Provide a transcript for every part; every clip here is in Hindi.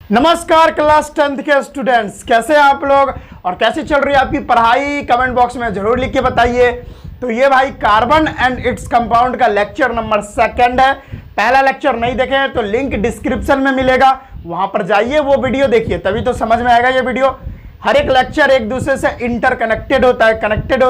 नमस्कार क्लास 10th के स्टूडेंट्स, कैसे हैं आप लोग और कैसे चल रही है आपकी पढ़ाई? कमेंट बॉक्स में जरूर लिख के बताइए। तो ये भाई कार्बन एंड इट्स कंपाउंड का लेक्चर नंबर 2 है। पहला लेक्चर नहीं देखे हैं तो लिंक डिस्क्रिप्शन में मिलेगा, वहां पर जाइए, वो वीडियो देखिए, तभी तो समझ में आएगा। ये वीडियो हर एक लेक्चर एक दूसरे से इंटरकनेक्टेड होता है, कनेक्टेड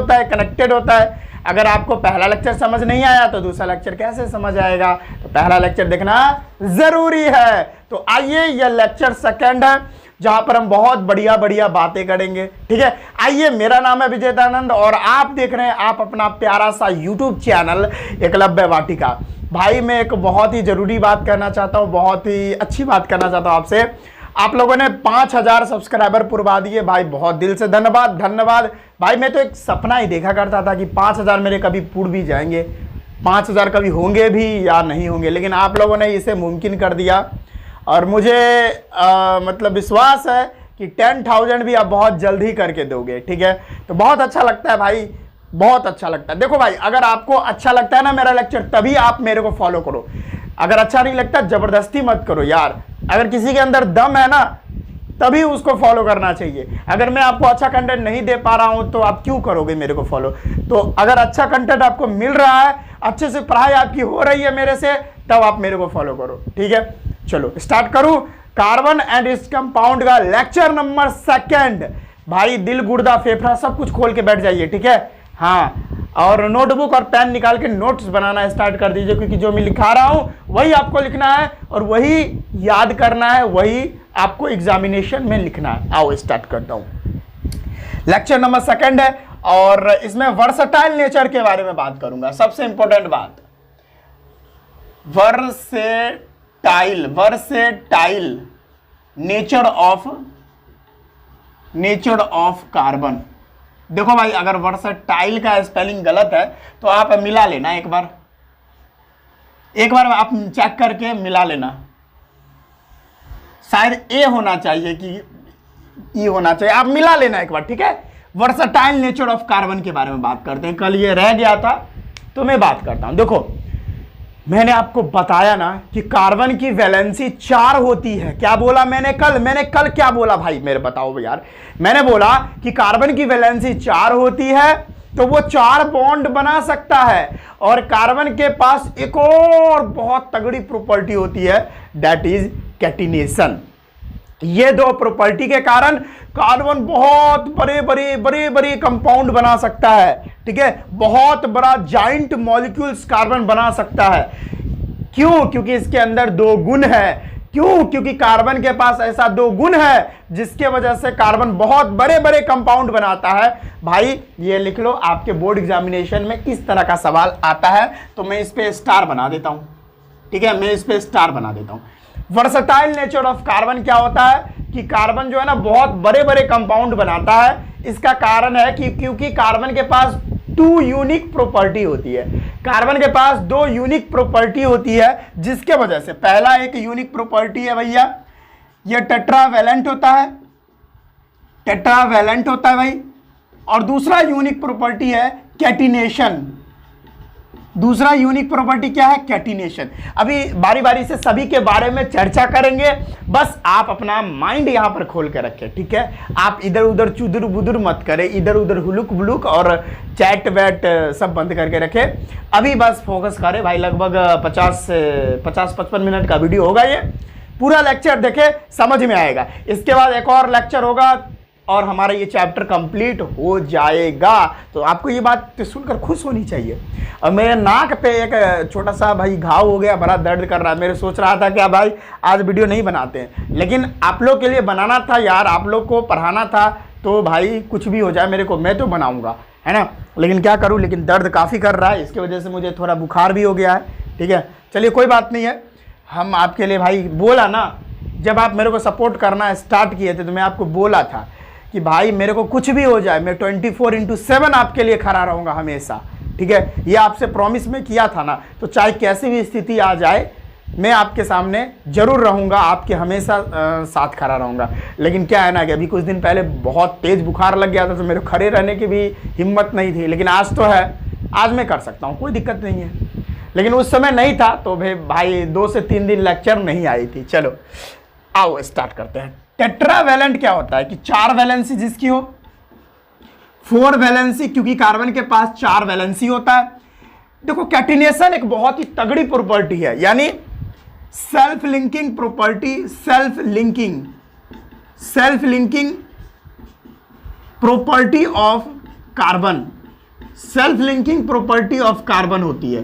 होता है। अगर आपको पहला लेक्चर समझ नहीं आया तो दूसरा लेक्चर कैसे समझ आएगा? तो पहला लेक्चर देखना जरूरी है। तो आइए, यह लेक्चर 2 है जहां पर हम बहुत बढ़िया बातें करेंगे। ठीक है, आइए, मेरा नाम है विजेतानंद और आप देख रहे हैं आप अपना प्यारा सा यूट्यूब चैनल एकलव्य वाटिका। भाई मैं एक बहुत ही जरूरी बात करना चाहता हूं, बहुत ही अच्छी बात करना चाहता हूं आपसे। आप लोगों ने 5000 सब्सक्राइबर पुरवा दिए भाई, बहुत दिल से धन्यवाद भाई। मैं तो एक सपना ही देखा करता था कि 5000 मेरे कभी पूर्ण भी जाएंगे, 5000 कभी होंगे भी या नहीं होंगे, लेकिन आप लोगों ने इसे मुमकिन कर दिया। और मुझे मतलब विश्वास है कि 10,000 भी आप बहुत जल्द ही करके दोगे। ठीक है, तो बहुत अच्छा लगता है भाई, बहुत अच्छा लगता है। देखो भाई, अगर आपको अच्छा लगता है ना मेरा लेक्चर, तभी आप मेरे को फॉलो करो। अगर अच्छा नहीं लगता जबरदस्ती मत करो यार। अगर किसी के अंदर दम है ना तभी उसको फॉलो करना चाहिए। अगर मैं आपको अच्छा कंटेंट नहीं दे पा रहा हूं तो आप क्यों करोगे मेरे को फॉलो? तो अगर अच्छा कंटेंट आपको मिल रहा है, अच्छे से पढ़ाई आपकी हो रही है मेरे से, तब आप मेरे को फॉलो करो। ठीक है, चलो स्टार्ट करूं। कार्बन एंड इट्स कंपाउंड का लेक्चर नंबर 2। भाई दिल गुर्दा फेफड़ा सब कुछ खोल के बैठ जाइए। ठीक है, हाँ, और नोटबुक और पेन निकाल के नोट्स बनाना स्टार्ट कर दीजिए, क्योंकि जो मैं लिखा रहा हूं वही आपको लिखना है और वही याद करना है, वही आपको एग्जामिनेशन में लिखना है। आओ स्टार्ट करता हूं। लेक्चर नंबर 2 है और इसमें वर्सटाइल नेचर के बारे में बात करूंगा। सबसे इंपॉर्टेंट बात, वर्सेटाइल नेचर ऑफ कार्बन। देखो भाई, अगर वर्सटाइल का स्पेलिंग गलत है तो आप मिला लेना, एक बार आप चेक करके मिला लेना। शायद ए होना चाहिए कि ई होना चाहिए, आप मिला लेना एक बार। ठीक है, वर्सटाइल नेचर ऑफ कार्बन के बारे में बात करते हैं। कल ये रह गया था तो मैं बात करता हूं। देखो, मैंने आपको बताया ना कि कार्बन की वैलेंसी 4 होती है। क्या बोला मैंने कल क्या बोला भाई, मेरे बताओ यार। मैंने बोला कि कार्बन की वैलेंसी 4 होती है, तो वो 4 बॉन्ड बना सकता है। और कार्बन के पास एक और बहुत तगड़ी प्रॉपर्टी होती है, दैट इज कैटिनेशन। ये 2 प्रॉपर्टी के कारण कार्बन बहुत बड़े कंपाउंड बना सकता है। ठीक है, बहुत बड़ा जाइंट मॉलिक्यूल्स कार्बन बना सकता है। क्यों? क्योंकि इसके अंदर 2 गुण है। क्यों? क्योंकि कार्बन के पास ऐसा 2 गुण है जिसके वजह से कार्बन बहुत बड़े बनाता है। भाई ये लिख लो, आपके बोर्ड एग्जामिनेशन में इस तरह का सवाल आता है तो मैं इस पे स्टार बना देता हूं। ठीक है, मैं इस पे स्टार बना देता हूं। वर्सटाइल नेचर ऑफ कार्बन क्या होता है कि कार्बन जो है ना बहुत बड़े कंपाउंड बनाता है। इसका कारण है कि क्योंकि कार्बन के पास 2 यूनिक प्रॉपर्टी होती है। कार्बन के पास 2 यूनिक प्रॉपर्टी होती है, जिसके वजह से पहला एक यूनिक प्रॉपर्टी है भैया, ये टेट्रावैलेंट होता है भाई। और दूसरा यूनिक प्रॉपर्टी है कैटिनेशन। दूसरा यूनिक प्रॉपर्टी क्या है? कैटिनेशन। अभी बारी बारी से सभी के बारे में चर्चा करेंगे, बस आप अपना माइंड यहां पर खोल के रखें। ठीक है, आप इधर उधर चुदुर बुदुर मत करें, इधर उधर हुलुक बुलुक और चैट वैट सब बंद करके रखें। अभी बस फोकस करें भाई। लगभग 50-55 मिनट का वीडियो होगा, ये पूरा लेक्चर देखे समझ में आएगा। इसके बाद एक और लेक्चर होगा और हमारा ये चैप्टर कंप्लीट हो जाएगा। तो आपको ये बात सुनकर खुश होनी चाहिए। और मेरे नाक पे एक छोटा सा भाई घाव हो गया, बड़ा दर्द कर रहा है। मेरे सोच रहा था कि भाई आज वीडियो नहीं बनाते हैं, लेकिन आप लोग के लिए बनाना था यार, आप लोग को पढ़ाना था। तो भाई कुछ भी हो जाए मेरे को, मैं तो बनाऊंगा, है ना। लेकिन क्या करूँ, लेकिन दर्द काफ़ी कर रहा है, इसकी वजह से मुझे थोड़ा बुखार भी हो गया है। ठीक है, चलिए कोई बात नहीं है। हम आपके लिए भाई बोला ना, जब आप मेरे को सपोर्ट करना स्टार्ट किए थे तो मैं आपको बोला था कि भाई मेरे को कुछ भी हो जाए, मैं 24/7 आपके लिए खड़ा रहूंगा हमेशा। ठीक है, ये आपसे प्रॉमिस में किया था ना, तो चाहे कैसी भी स्थिति आ जाए मैं आपके सामने जरूर रहूंगा, आपके हमेशा साथ खड़ा रहूंगा। लेकिन क्या है ना कि अभी कुछ दिन पहले बहुत तेज बुखार लग गया था, तो मेरे खड़े रहने की भी हिम्मत नहीं थी। लेकिन आज तो है, आज मैं कर सकता हूँ, कोई दिक्कत नहीं है। लेकिन उस समय नहीं था, तो भाई 2 से 3 दिन लेक्चर नहीं आई थी। चलो आओ स्टार्ट करते हैं। टेट्रावैलेंट क्या होता है कि 4 वैलेंसी जिसकी हो, 4 वैलेंसी, क्योंकि कार्बन के पास 4 वैलेंसी होता है। देखो कैटिनेशन एक बहुत ही तगड़ी प्रॉपर्टी है, यानी self linking property, self linking property of carbon, self linking property of carbon होती है।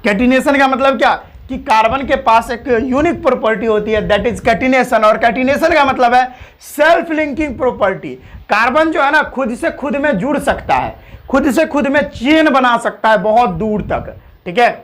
कैटिनेशन का मतलब क्या कि कार्बन के पास एक यूनिक प्रॉपर्टी होती है, दैट इज कैटिनेशन। और कैटिनेशन का मतलब है सेल्फ लिंकिंग प्रॉपर्टी। कार्बन जो है ना खुद से खुद में जुड़ सकता है, खुद से खुद में चेन बना सकता है बहुत दूर तक, ठीक है,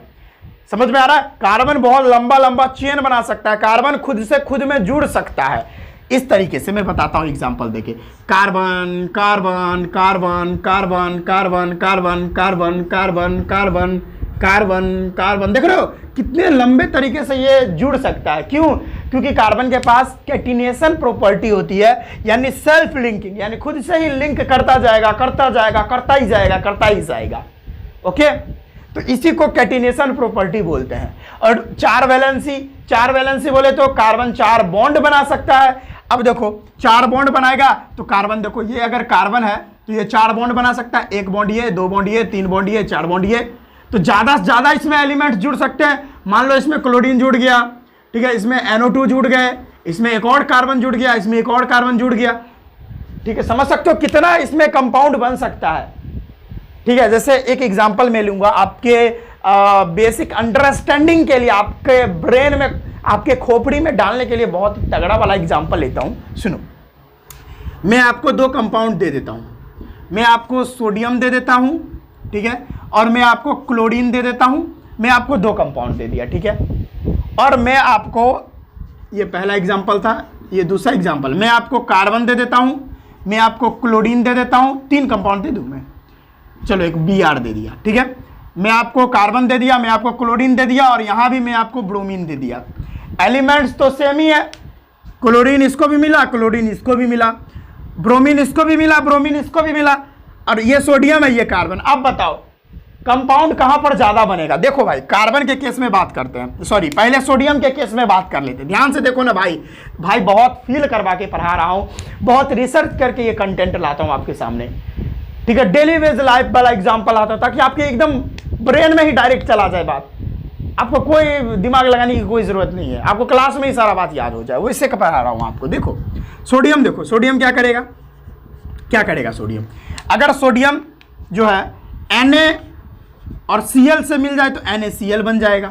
समझ में आ रहा है। कार्बन बहुत लंबा लंबा चेन बना सकता है, कार्बन खुद से खुद में जुड़ सकता है। इस तरीके से मैं बताता हूं एग्जांपल देके, carbon carbon carbon carbon carbon carbon carbon carbon carbon carbon carbon, देख रहे हो कितने लंबे तरीके से ये जुड़ सकता है। क्यों? क्योंकि कार्बन के पास कैटिनेशन प्रॉपर्टी होती है, यानी सेल्फ लिंकिंग, यानी खुद से ही लिंक करता जाएगा करता जाएगा करता ही जाएगा करता ही जाएगा। ओके, तो इसी को कैटिनेशन प्रॉपर्टी बोलते हैं। और 4 वैलेंसी बोले तो कार्बन 4 बॉन्ड बना सकता है। अब देखो 4 बॉन्ड बनाएगा तो कार्बन, देखो ये अगर कार्बन है तो ये 4 बॉन्ड बना सकता है, 1 बॉन्ड ये, 2 बॉन्ड ये, 3 बॉन्ड ये, 4 बॉन्ड ये। तो ज्यादा से ज्यादा इसमें एलिमेंट जुड़ सकते हैं। मान लो इसमें क्लोरीन जुड़ गया, ठीक है, इसमें NO2 जुड़ गए, इसमें एक और कार्बन जुड़ गया, इसमें एक और कार्बन जुड़ गया, ठीक है, समझ सकते हो कितना इसमें कंपाउंड बन सकता है। ठीक है, जैसे एक एग्जांपल मैं लूंगा आपके बेसिक अंडरस्टैंडिंग के लिए, आपके ब्रेन में, आपके खोपड़ी में डालने के लिए बहुत ही तगड़ा वाला एग्जांपल लेता हूं। सुनो, मैं आपको 2 कंपाउंड दे देता हूं, मैं आपको सोडियम दे देता हूं, ठीक है, और मैं आपको क्लोरीन दे देता हूं। मैं आपको 2 कंपाउंड दे दिया, ठीक है, और मैं आपको, ये पहला एग्जांपल था, ये दूसरा एग्जांपल, मैं आपको कार्बन दे देता हूं, मैं आपको क्लोरीन दे देता हूं, 3 कंपाउंड दे दूं मैं, चलो एक Br दे दिया, ठीक है, मैं आपको कार्बन दे दिया, मैं आपको क्लोरीन दे दिया, और यहां भी मैं आपको ब्रोमीन दे दिया। एलिमेंट्स तो सेम ही है, क्लोरीन इसको भी मिला, क्लोरीन इसको भी मिला, ब्रोमीन इसको भी मिला, ब्रोमीन इसको भी मिला, और ये सोडियम है, ये कार्बन। अब बताओ कंपाउंड कहां पर ज्यादा बनेगा? देखो भाई, कार्बन के केस में बात करते हैं, सॉरी पहले सोडियम के केस में बात कर लेते हैं। ध्यान से देखो ना भाई, बहुत फील करवा के पढ़ा रहा हूं, बहुत रिसर्च करके ये कंटेंट लाता हूं आपके सामने, ठीक है, डेली वेज लाइफ वाला एग्जांपल आता है, ताकि आपके एकदम ब्रेन में ही डायरेक्ट चला जाए बात, आपको कोई दिमाग लगाने की कोई जरूरत नहीं है, आपको क्लास में ही सारा बात याद हो जाए। वो इससे पढ़ा रहा हूं आपको। देखो सोडियम, देखो सोडियम क्या करेगा, क्या करेगा सोडियम? अगर सोडियम जो है Na और Cl से मिल जाए तो NaCl बन जाएगा।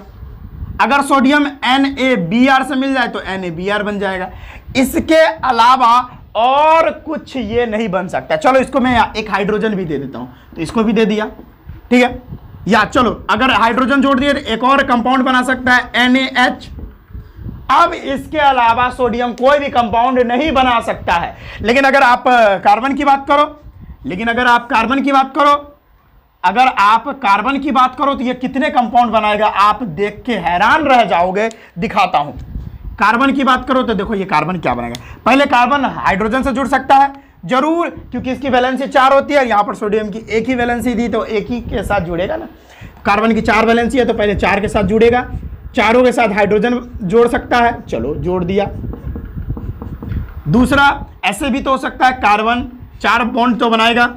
अगर सोडियम NaBr से मिल जाए तो NaBr बन जाएगा। इसके अलावा और कुछ ये नहीं बन सकता। चलो इसको मैं एक हाइड्रोजन भी दे देता हूं, तो इसको भी दे दिया, ठीक है, या चलो अगर हाइड्रोजन जोड़ दिए तो एक और कंपाउंड बना सकता है NaH। अब इसके अलावा सोडियम कोई भी कंपाउंड नहीं बना सकता है। लेकिन अगर आप कार्बन की बात करो, अगर आप कार्बन की बात करो तो ये कितने कंपाउंड बनाएगा, आप देख के हैरान रह जाओगे। दिखाता हूं, कार्बन की बात करो तो देखो ये कार्बन क्या बनाएगा। पहले कार्बन हाइड्रोजन से जुड़ सकता है जरूर, क्योंकि इसकी वैलेंसी 4 होती है, और यहां पर सोडियम की एक ही वैलेंसी दी तो एक ही के साथ जुड़ेगा ना। कार्बन की 4 वैलेंसी है तो पहले 4 के साथ जुड़ेगा, चारों के साथ हाइड्रोजन जोड़ सकता है, चलो जोड़ दिया। दूसरा ऐसे भी तो हो सकता है, कार्बन 4 बॉन्ड तो बनाएगा,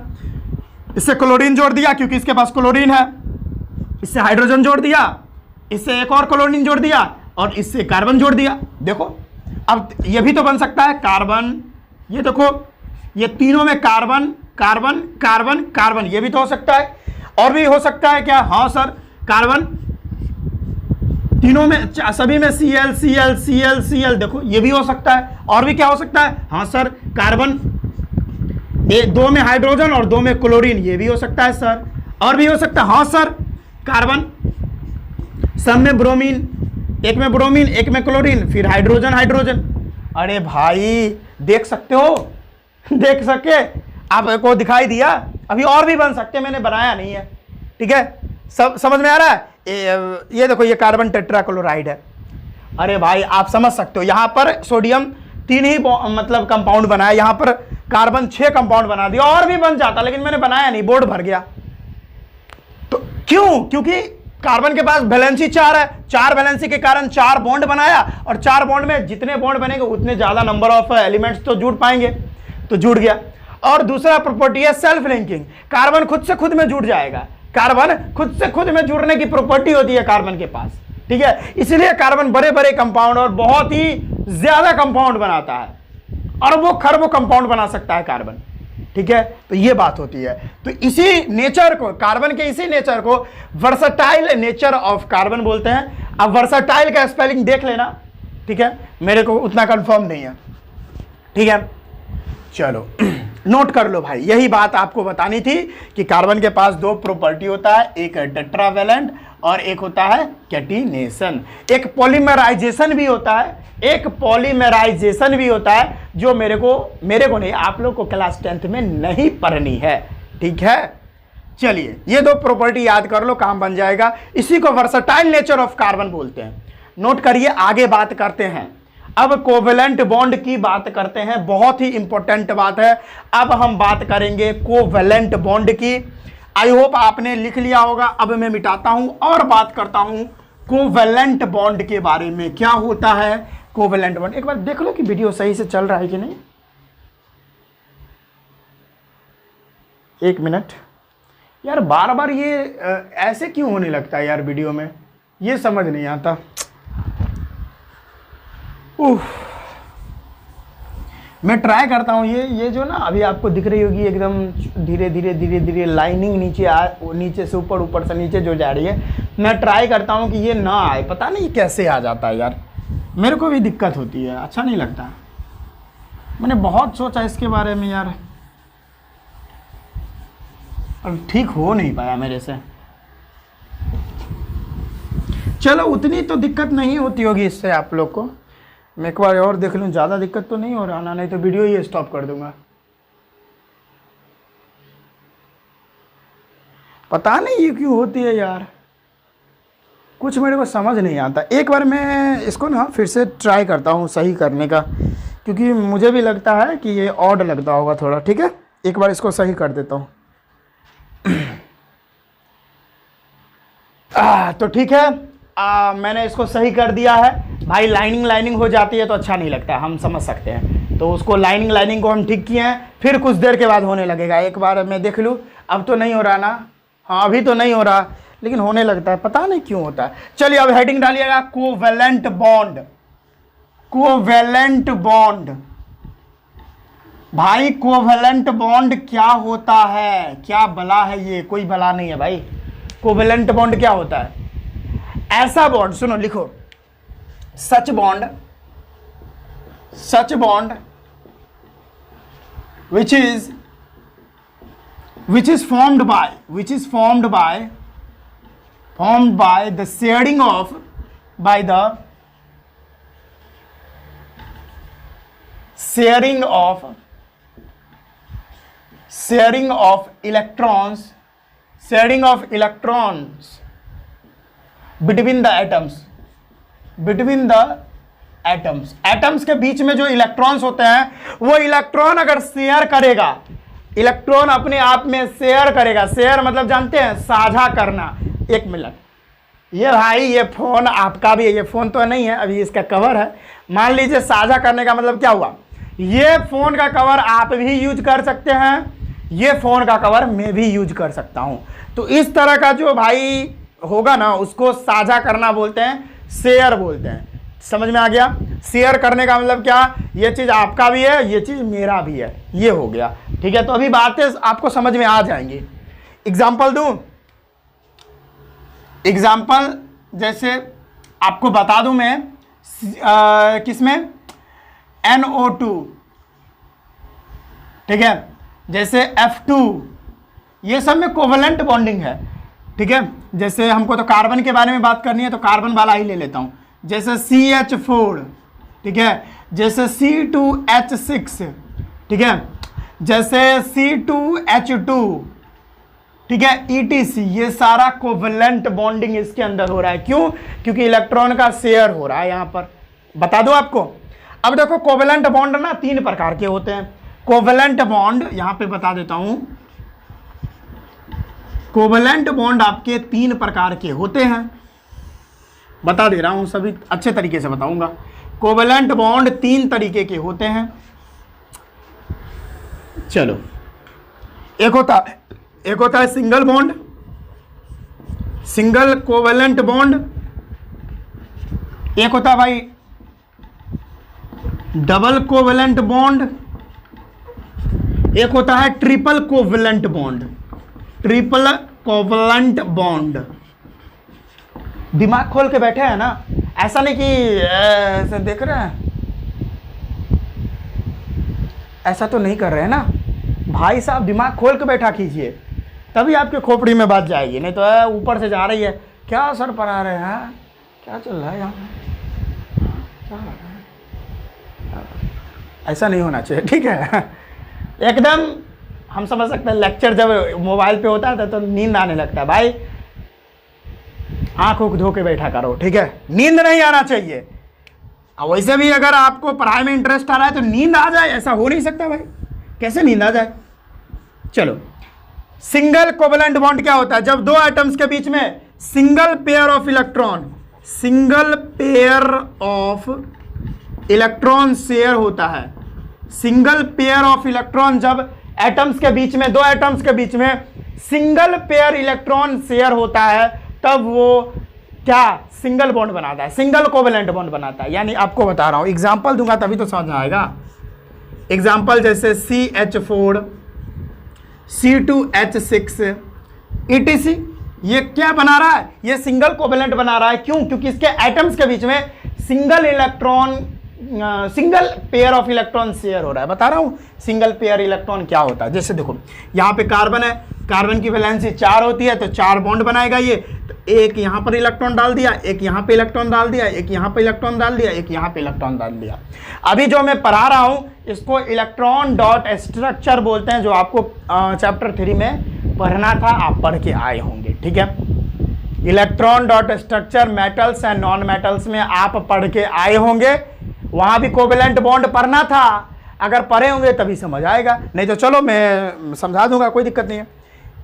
इससे क्लोरीन जोड़ दिया क्योंकि इसके पास क्लोरीन है, इससे हाइड्रोजन जोड़ दिया, इससे एक और क्लोरीन जोड़ दिया, और इससे कार्बन जोड़ दिया। देखो अब ये भी तो बन सकता है कार्बन, ये देखो ये तीनों में कार्बन कार्बन कार्बन कार्बन, ये भी तो हो सकता है। और भी हो सकता है क्या? हाँ सर, कार्बन तीनों में, सभी में Cl Cl Cl Cl, देखो ये भी हो सकता है। और भी क्या हो सकता है? हाँ सर, कार्बन 2 में हाइड्रोजन और 2 में क्लोरीन, ये भी हो सकता है सर। और भी हो सकता है? हाँ सर, कार्बन सब में ब्रोमीन, एक में ब्रोमीन एक में क्लोरीन, फिर हाइड्रोजन हाइड्रोजन। अरे भाई देख सकते हो, देख सके आपको दिखाई दिया। अभी और भी बन सकते, मैंने बनाया नहीं है, ठीक है, सब समझ में आ रहा है। ये देखो ये कार्बन टेट्राक्लोराइड है। अरे भाई आप समझ सकते हो, यहां पर सोडियम 3 ही मतलब कंपाउंड बनाया, यहां पर कार्बन 6 कंपाउंड बना दिया। और भी बन जाता लेकिन मैंने बनाया नहीं, बोर्ड भर गया। तो क्यों? क्योंकि कार्बन के पास वैलेंसी 4 है, 4 वैलेंसी के कारण 4 बॉन्ड बनाया, और 4 बॉन्ड में जितने बॉन्ड बनेंगे उतने ज्यादा नंबर ऑफ एलिमेंट्स तो जुड़ पाएंगे, तो जुड़ गया। और दूसरा प्रॉपर्टी है सेल्फ लिंकिंग, कार्बन खुद से खुद में जुड़ जाएगा, कार्बन खुद से खुद में जुड़ने की प्रॉपर्टी होती है कार्बन के पास, ठीक है। इसलिए कार्बन बड़े बड़े कंपाउंड और बहुत ही ज्यादा कंपाउंड बनाता है, अरबों खरबों कंपाउंड बना सकता है कार्बन, ठीक है। तो ये बात होती है। तो इसी नेचर को, कार्बन के इसी नेचर को वर्सटाइल नेचर ऑफ कार्बन बोलते हैं। अब वर्सटाइल का स्पेलिंग देख लेना, ठीक है, मेरे को उतना कंफर्म नहीं है, ठीक है। चलो नोट कर लो भाई, यही बात आपको बतानी थी कि कार्बन के पास 2 प्रॉपर्टी होता है, एक टेट्रावैलेंट और एक होता है कैटिनेशन, एक पॉलीमराइजेशन भी होता है, एक पॉलीमराइजेशन भी होता है, जो मेरे को नहीं, आप लोग को क्लास 10th में नहीं पढ़नी है, ठीक है। चलिए ये 2 प्रॉपर्टी याद कर लो, काम बन जाएगा। इसी को वर्सटाइल नेचर ऑफ कार्बन बोलते हैं। नोट करिए, आगे बात करते हैं। अब कोवेलेंट बॉन्ड की बात करते हैं, बहुत ही इंपॉर्टेंट बात है। अब हम बात करेंगे कोवेलेंट बॉन्ड की। आई होप आपने लिख लिया होगा। अब मैं मिटाता हूं और बात करता हूं कोवेलेंट बॉन्ड के बारे में। क्या होता है कोवेलेंट बॉन्ड? एक बार देख लो कि वीडियो सही से चल रहा है कि नहीं। 1 मिनट यार, बार बार ये ऐसे क्यों होने लगता है यार वीडियो में, ये समझ नहीं आता। मैं ट्राई करता हूँ, ये जो ना अभी आपको दिख रही होगी एकदम धीरे धीरे लाइनिंग नीचे से ऊपर, ऊपर से नीचे जो जा रही है, मैं ट्राई करता हूँ कि ये ना आए। पता नहीं कैसे आ जाता है यार, मेरे को भी दिक्कत होती है, अच्छा नहीं लगता। मैंने बहुत सोचा इसके बारे में यार, और ठीक हो नहीं पाया मेरे से। चलो उतनी तो दिक्कत नहीं होती होगी इससे आप लोग को। मैं एक बार और देख लूँ, ज़्यादा दिक्कत तो नहीं हो रहा ना, नहीं तो वीडियो ही स्टॉप कर दूंगा। पता नहीं ये क्यों होती है यार, कुछ मेरे को समझ नहीं आता। एक बार मैं इसको ना फिर से ट्राई करता हूँ सही करने का, क्योंकि मुझे भी लगता है कि ये ऑड लगता होगा थोड़ा, ठीक है। एक बार इसको सही कर देता हूँ। तो ठीक है, मैंने इसको सही कर दिया है भाई। लाइनिंग हो जाती है तो अच्छा नहीं लगता, हम समझ सकते हैं। तो उसको लाइनिंग को हम ठीक किए हैं, फिर कुछ देर के बाद होने लगेगा। एक बार मैं देख लूँ, अब तो नहीं हो रहा ना, हाँ अभी तो नहीं हो रहा, लेकिन होने लगता है, पता नहीं क्यों होता है। चलिए अब हेडिंग डालिएगा, कोवेलेंट बॉन्ड। कोवेलेंट बॉन्ड भाई, कोवेलेंट बॉन्ड क्या होता है? क्या बला है ये? कोई बला नहीं है भाई। कोवेलेंट बॉन्ड क्या होता है? ऐसा बॉन्ड, सुनो लिखो, सच bond which is formed by the sharing of electrons between the atoms atoms के बीच में जो इलेक्ट्रॉन्स होते हैं, वो इलेक्ट्रॉन अगर शेयर करेगा, इलेक्ट्रॉन अपने आप में शेयर करेगा। शेयर मतलब जानते हैं, साझा करना। 1 मिनट, ये भाई ये फोन आपका भी है, ये फोन तो नहीं है अभी, इसका कवर है। मान लीजिए साझा करने का मतलब क्या हुआ, ये फोन का कवर आप भी यूज कर सकते हैं, ये फोन का कवर मैं भी यूज कर सकता हूं। तो इस तरह का जो भाई होगा ना, उसको साझा करना बोलते हैं, शेयर बोलते हैं। समझ में आ गया? शेयर करने का मतलब क्या, ये चीज आपका भी है, ये चीज मेरा भी है, ये हो गया, ठीक है। तो अभी बातें आपको समझ में आ जाएंगी। एग्जाम्पल दूं? एग्जाम्पल जैसे आपको बता दूं मैं, किसमें, NO2, ठीक है, जैसे F2, ये सब में कोवेलेंट बॉन्डिंग है, ठीक है। जैसे हमको तो कार्बन के बारे में बात करनी है, तो कार्बन वाला ही ले लेता हूं। जैसे CH4, ठीक है, जैसे C2H6, ठीक है, जैसे C2H2, ठीक है, ETC, ये सारा कोवेलेंट बॉन्डिंग इसके अंदर हो रहा है। क्यों? क्योंकि इलेक्ट्रॉन का शेयर हो रहा है यहां पर। बता दो आपको। अब देखो कोवेलेंट बॉन्ड ना 3 प्रकार के होते हैं। कोवेलेंट बॉन्ड यहां पे बता देता हूं, कोवलेंट बॉन्ड आपके 3 प्रकार के होते हैं, बता दे रहा हूं, सभी अच्छे तरीके से बताऊंगा। कोवलेंट बॉन्ड 3 तरीके के होते हैं। चलो, एक होता है single bond, single covalent bond. एक होता है भाई डबल कोवलेंट बॉन्ड। एक होता है triple covalent bond. Triple covalent bond. दिमाग खोल के बैठे हैं ना, ऐसा नहीं कि ऐसे देख रहे हैं, ऐसा तो नहीं कर रहे हैं ना भाई साहब। दिमाग खोल के बैठा कीजिए, तभी आपके खोपड़ी में बात जाएगी, नहीं तो ऊपर से जा रही है। क्या सर पढ़ा रहे हैं, क्या चल रहा है यहाँ, क्या हो रहा है? ऐसा नहीं होना चाहिए, ठीक है। एकदम हम समझ सकते हैं, लेक्चर जब मोबाइल पे होता है तो नींद आने लगता है भाई। आंख धो के बैठा करो, ठीक है, नींद नहीं आना चाहिए। वैसे भी अगर आपको पढ़ाई में इंटरेस्ट आ रहा है तो नींद आ जाए, ऐसा हो नहीं सकता भाई, कैसे नींद आ जाए। चलो, सिंगल कोवलेंट बॉन्ड क्या होता है? जब दो एटम्स के बीच में single pair of electron, single pair of electron share होता है। सिंगल पेयर ऑफ इलेक्ट्रॉन जब एटम्स के बीच में, दो एटम्स के बीच में सिंगल पेयर इलेक्ट्रॉन शेयर होता है, तब वो क्या सिंगल बॉन्ड बनाता है, सिंगल कोवलेंट बॉन्ड बनाता है। यानी आपको बता रहा हूं, एग्जांपल दूंगा तभी तो समझ आएगा। एग्जांपल जैसे CH4, C2H6 etc, ये क्या बना रहा है? ये सिंगल कोवलेंट बना रहा है। क्यों? क्योंकि इसके एटम्स के बीच में single electron, single pair of electron share हो रहा है। बता रहा हूं सिंगल पेयर इलेक्ट्रॉन क्या होता है। जैसे देखो, यहां पे कार्बन है, कार्बन की वैलेंसी 4 होती है, तो 4 बॉन्ड बनाएगा ये। तो एक यहां पर इलेक्ट्रॉन डाल दिया, एक यहां पे इलेक्ट्रॉन डाल दिया, एक यहां पे इलेक्ट्रॉन डाल दिया, एक यहां पे इलेक्ट्रॉन डाल दिया। अभी जो मैं पढ़ा रहा हूं इसको इलेक्ट्रॉन डॉट स्ट्रक्चर बोलते हैं, जो आपको चैप्टर 3 में पढ़ना था, आप पढ़ के आए होंगे, ठीक है। Electron dot structure metals and non metals में आप पढ़ के आए होंगे, वहां भी कोवलेंट बॉन्ड पढ़ना था। अगर पढ़े होंगे तभी समझ आएगा, नहीं तो चलो मैं समझा दूंगा, कोई दिक्कत नहीं है।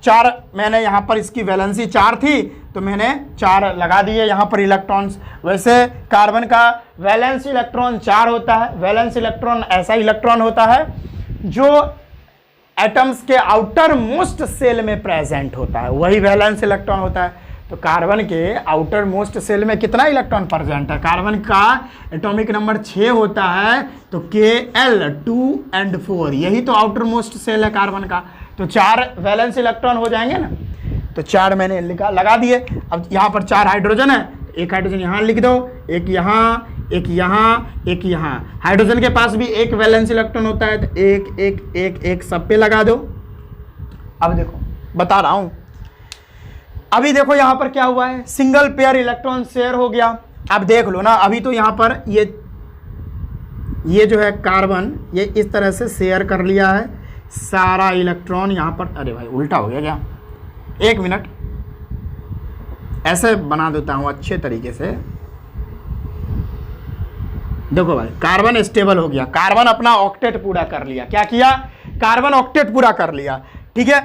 4 मैंने यहाँ पर, इसकी वैलेंसी 4 थी तो मैंने 4 लगा दिए यहाँ पर इलेक्ट्रॉन्स। वैसे कार्बन का वैलेंस इलेक्ट्रॉन 4 होता है। वैलेंस इलेक्ट्रॉन ऐसा इलेक्ट्रॉन होता है जो एटम्स के आउटर मोस्ट सेल में प्रेजेंट होता है, वही वैलेंस इलेक्ट्रॉन होता है। तो कार्बन के आउटर मोस्ट सेल में कितना इलेक्ट्रॉन प्रेजेंट है? कार्बन का एटॉमिक नंबर 6 होता है, तो Kl 2 and 4, यही तो आउटर मोस्ट सेल है कार्बन का। तो 4 वैलेंस इलेक्ट्रॉन हो जाएंगे ना, तो 4 मैंने लगा दिए। अब यहाँ पर 4 हाइड्रोजन है, एक हाइड्रोजन यहाँ लिख दो, एक यहाँ, एक यहाँ, एक यहाँ। हाइड्रोजन के पास भी एक वैलेंस इलेक्ट्रॉन होता है, तो एक एक एक एक सब पे लगा दो। अब देखो, बता रहा हूं, अभी देखो यहां पर क्या हुआ है, सिंगल पेयर इलेक्ट्रॉन शेयर हो गया। अब देख लो ना, अभी तो यहां पर ये जो है कार्बन, ये इस तरह से शेयर कर लिया है सारा इलेक्ट्रॉन यहां पर। अरे भाई उल्टा हो गया क्या? एक मिनट, ऐसे बना देता हूं अच्छे तरीके से। देखो भाई, कार्बन स्टेबल हो गया, कार्बन अपना ऑक्टेट पूरा कर लिया। क्या किया? कार्बन ऑक्टेट पूरा कर लिया, ठीक है।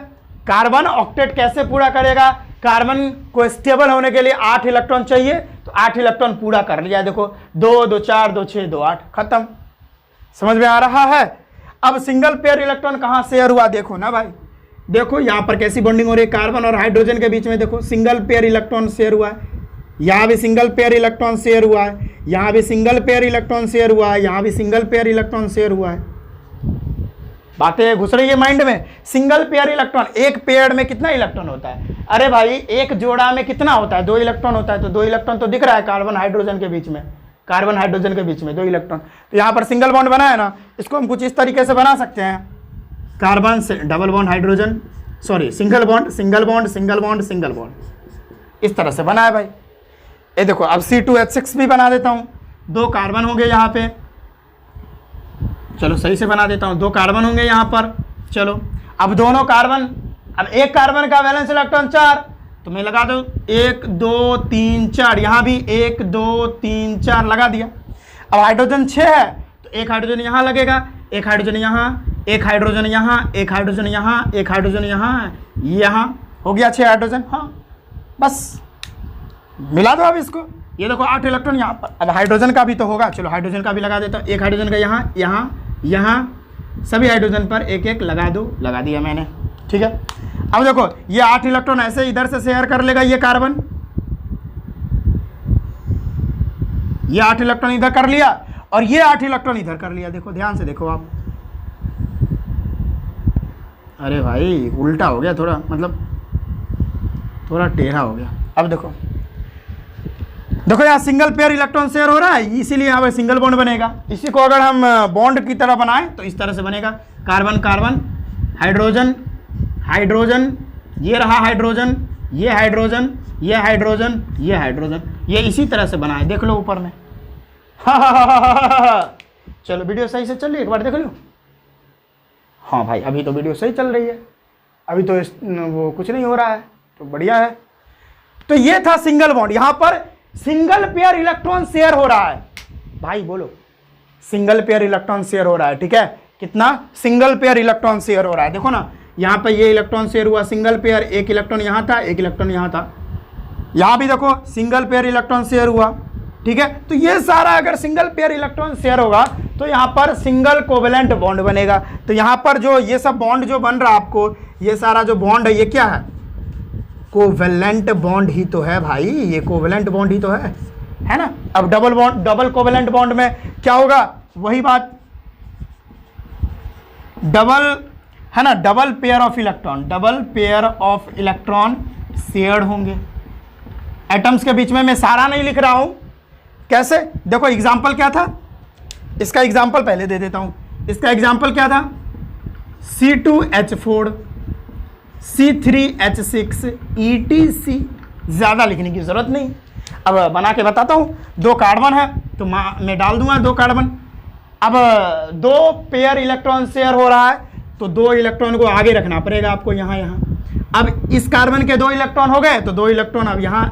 कार्बन ऑक्टेट कैसे पूरा करेगा? कार्बन को स्टेबल होने के लिए 8 इलेक्ट्रॉन चाहिए, तो 8 इलेक्ट्रॉन पूरा कर लिया। देखो 2 2 4 2 6 2 8, खत्म। समझ में आ रहा है? अब सिंगल पेयर इलेक्ट्रॉन कहां शेयर हुआ? देखो ना भाई, देखो यहां पर कैसी बॉन्डिंग हो रही है, कार्बन और हाइड्रोजन के बीच में। देखो सिंगल पेयर इलेक्ट्रॉन शेयर हुआ है, यहां भी सिंगल पेयर इलेक्ट्रॉन शेयर हुआ है, यहां भी सिंगल पेयर इलेक्ट्रॉन शेयर हुआ है, यहां भी सिंगल पेयर इलेक्ट्रॉन शेयर हुआ है। बातें घुस रही है माइंड में। सिंगल पेयर इलेक्ट्रॉन, एक पेयर में कितना इलेक्ट्रॉन होता है? अरे भाई एक जोड़ा में कितना होता है? 2 इलेक्ट्रॉन होता है। तो 2 इलेक्ट्रॉन तो दिख रहा है कार्बन हाइड्रोजन के बीच में, कार्बन हाइड्रोजन के बीच में 2 इलेक्ट्रॉन। तो यहाँ पर सिंगल बॉन्ड बना है ना, इसको हम कुछ इस तरीके से बना सकते हैं। कार्बन से double bond hydrogen, sorry single bond, single bond, single bond, single bond, इस तरह से बना है भाई। ये देखो, अब C2H6 भी बना देता हूँ। 2 कार्बन होंगे यहाँ पे, चलो सही से बना देता हूं, 2 कार्बन होंगे यहां पर। चलो अब दोनों कार्बन, अब एक कार्बन का वैलेंस इलेक्ट्रॉन 4, तो मैं लगा दो 1 2 3 4, यहां भी 1 2 3 4 लगा दिया। अब हाइड्रोजन 6 है, तो एक हाइड्रोजन यहां लगेगा, एक हाइड्रोजन यहां, एक हाइड्रोजन यहां, एक हाइड्रोजन यहां, एक हाइड्रोजन यहां, यहां, हो गया 6 हाइड्रोजन। हाँ बस मिला दो अब इसको। ये देखो 8 इलेक्ट्रॉन यहाँ पर। अब हाइड्रोजन का भी तो होगा, चलो हाइड्रोजन का भी लगा देता हूँ। एक हाइड्रोजन का यहाँ, यहाँ, यहाँ, सभी हाइड्रोजन पर एक एक लगा दो। लगा दिया मैंने, ठीक है। अब देखो ये 8 इलेक्ट्रॉन ऐसे इधर से शेयर कर लेगा ये कार्बन, ये 8 इलेक्ट्रॉन इधर कर लिया और ये 8 इलेक्ट्रॉन इधर कर लिया। देखो ध्यान से देखो आप, अरे भाई उल्टा हो गया थोड़ा, मतलब थोड़ा टेढ़ा हो गया। अब देखो देखो यहाँ सिंगल पेयर इलेक्ट्रॉन शेयर हो रहा है, इसीलिए यहाँ पर सिंगल बॉन्ड बनेगा। इसी को अगर हम बॉन्ड की तरह बनाएं तो इस तरह से बनेगा, कार्बन कार्बन, हाइड्रोजन हाइड्रोजन, ये रहा हाइड्रोजन, ये हाइड्रोजन, ये हाइड्रोजन, ये हाइड्रोजन, ये इसी तरह से बना है। देख लो ऊपर में। चलो वीडियो सही से चल रही है, एक बार देख लो। हाँ भाई अभी तो वीडियो सही चल रही है, अभी तो वो कुछ नहीं हो रहा है, तो बढ़िया है। तो ये था सिंगल बॉन्ड, यहां पर सिंगल पेयर इलेक्ट्रॉन शेयर हो रहा है। भाई बोलो सिंगल पेयर इलेक्ट्रॉन शेयर हो रहा है, ठीक है। कितना सिंगल पेयर इलेक्ट्रॉन शेयर हो रहा है, देखो ना यहाँ पे ये इलेक्ट्रॉन शेयर हुआ सिंगल पेयर, एक इलेक्ट्रॉन यहाँ था, एक इलेक्ट्रॉन यहाँ था, यहाँ भी देखो सिंगल पेयर इलेक्ट्रॉन शेयर हुआ, ठीक है। तो ये सारा अगर सिंगल पेयर इलेक्ट्रॉन शेयर होगा तो यहाँ पर सिंगल कोवेलेंट बॉन्ड बनेगा। तो यहाँ पर जो ये सब बॉन्ड जो बन रहा है आपको, ये सारा जो बॉन्ड है ये क्या है, कोवेलेंट बॉन्ड ही तो है भाई, ये कोवेलेंट बॉन्ड ही तो है ना। अब double bond, double covalent bond में क्या होगा, वही बात, डबल है ना, double pair of electron, double pair of electron shared होंगे। एटम्स के बीच में मैं सारा नहीं लिख रहा हूं, कैसे देखो एग्जाम्पल क्या था, इसका एग्जाम्पल पहले दे देता हूं। इसका एग्जाम्पल क्या था, C2H4 C3H6 ETC, ज़्यादा लिखने की ज़रूरत नहीं। अब बना के बताता हूँ। 2 कार्बन है तो मैं डाल दूंगा 2 कार्बन। अब 2 पेयर इलेक्ट्रॉन शेयर हो रहा है तो 2 इलेक्ट्रॉन को आगे रखना पड़ेगा आपको यहाँ यहाँ। अब इस कार्बन के 2 इलेक्ट्रॉन हो गए तो 2 इलेक्ट्रॉन अब यहाँ,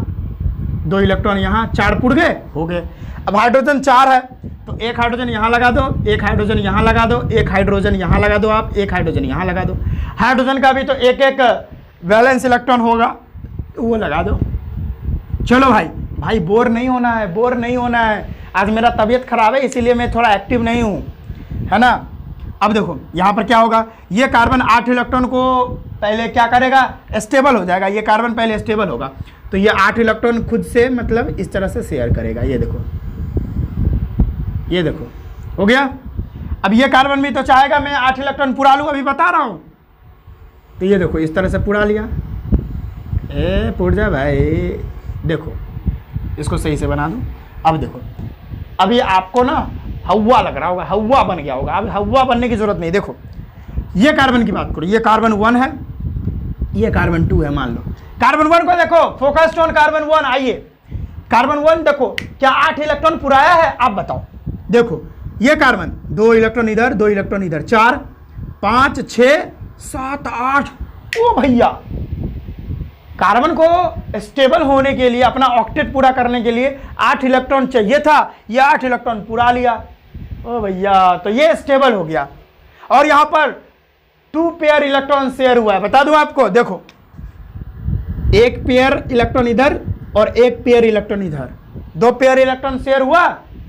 2 इलेक्ट्रॉन यहाँ, 4 पुड़ गए, हो गए। अब हाइड्रोजन 4 है तो एक हाइड्रोजन यहाँ लगा दो, एक हाइड्रोजन यहाँ लगा दो, एक हाइड्रोजन यहाँ लगा दो, आप एक हाइड्रोजन यहाँ लगा दो। हाइड्रोजन का भी तो एक एक वैलेंस इलेक्ट्रॉन होगा, तो वो लगा दो। चलो भाई, भाई बोर नहीं होना है, बोर नहीं होना है। आज मेरा तबीयत खराब है इसीलिए मैं थोड़ा एक्टिव नहीं हूँ, है ना। अब देखो यहाँ पर क्या होगा, ये कार्बन 8 इलेक्ट्रॉन को पहले क्या करेगा, स्टेबल हो जाएगा। ये कार्बन पहले स्टेबल होगा तो ये 8 इलेक्ट्रॉन खुद से मतलब इस तरह से शेयर करेगा। ये देखो, ये देखो हो गया। अब ये कार्बन भी तो चाहेगा मैं 8 इलेक्ट्रॉन पुरा लूँ, अभी बता रहा हूँ। तो ये देखो इस तरह से पुरा लिया, पुर जा भाई। देखो इसको सही से बना दूँ। अब देखो अभी आपको ना हवा लग रहा होगा, हवा बन गया होगा। अब हवा बनने की जरूरत नहीं। देखो ये कार्बन की बात करो, ये कार्बन 1 है, ये कार्बन 2 है मान लो। कार्बन 1 को देखो, फोकस्ड ऑन कार्बन 1। आइए कार्बन 1 देखो क्या 8 इलेक्ट्रॉन पुराया है, आप बताओ। देखो ये कार्बन 2 इलेक्ट्रॉन इधर, 2 इलेक्ट्रॉन इधर, 4 5 6 7 8। ओ भैया, कार्बन को स्टेबल होने के लिए, अपना ऑक्टेट पूरा करने के लिए 8 इलेक्ट्रॉन चाहिए था, ये 8 इलेक्ट्रॉन पुरा लिया। ओ भैया, तो ये स्टेबल हो गया। और यहां पर 2 पेयर इलेक्ट्रॉन शेयर हुआ है, बता दूं आपको। देखो 1 पेयर इलेक्ट्रॉन इधर और 1 पेयर इलेक्ट्रॉन इधर, 2 पेयर इलेक्ट्रॉन शेयर हुआ,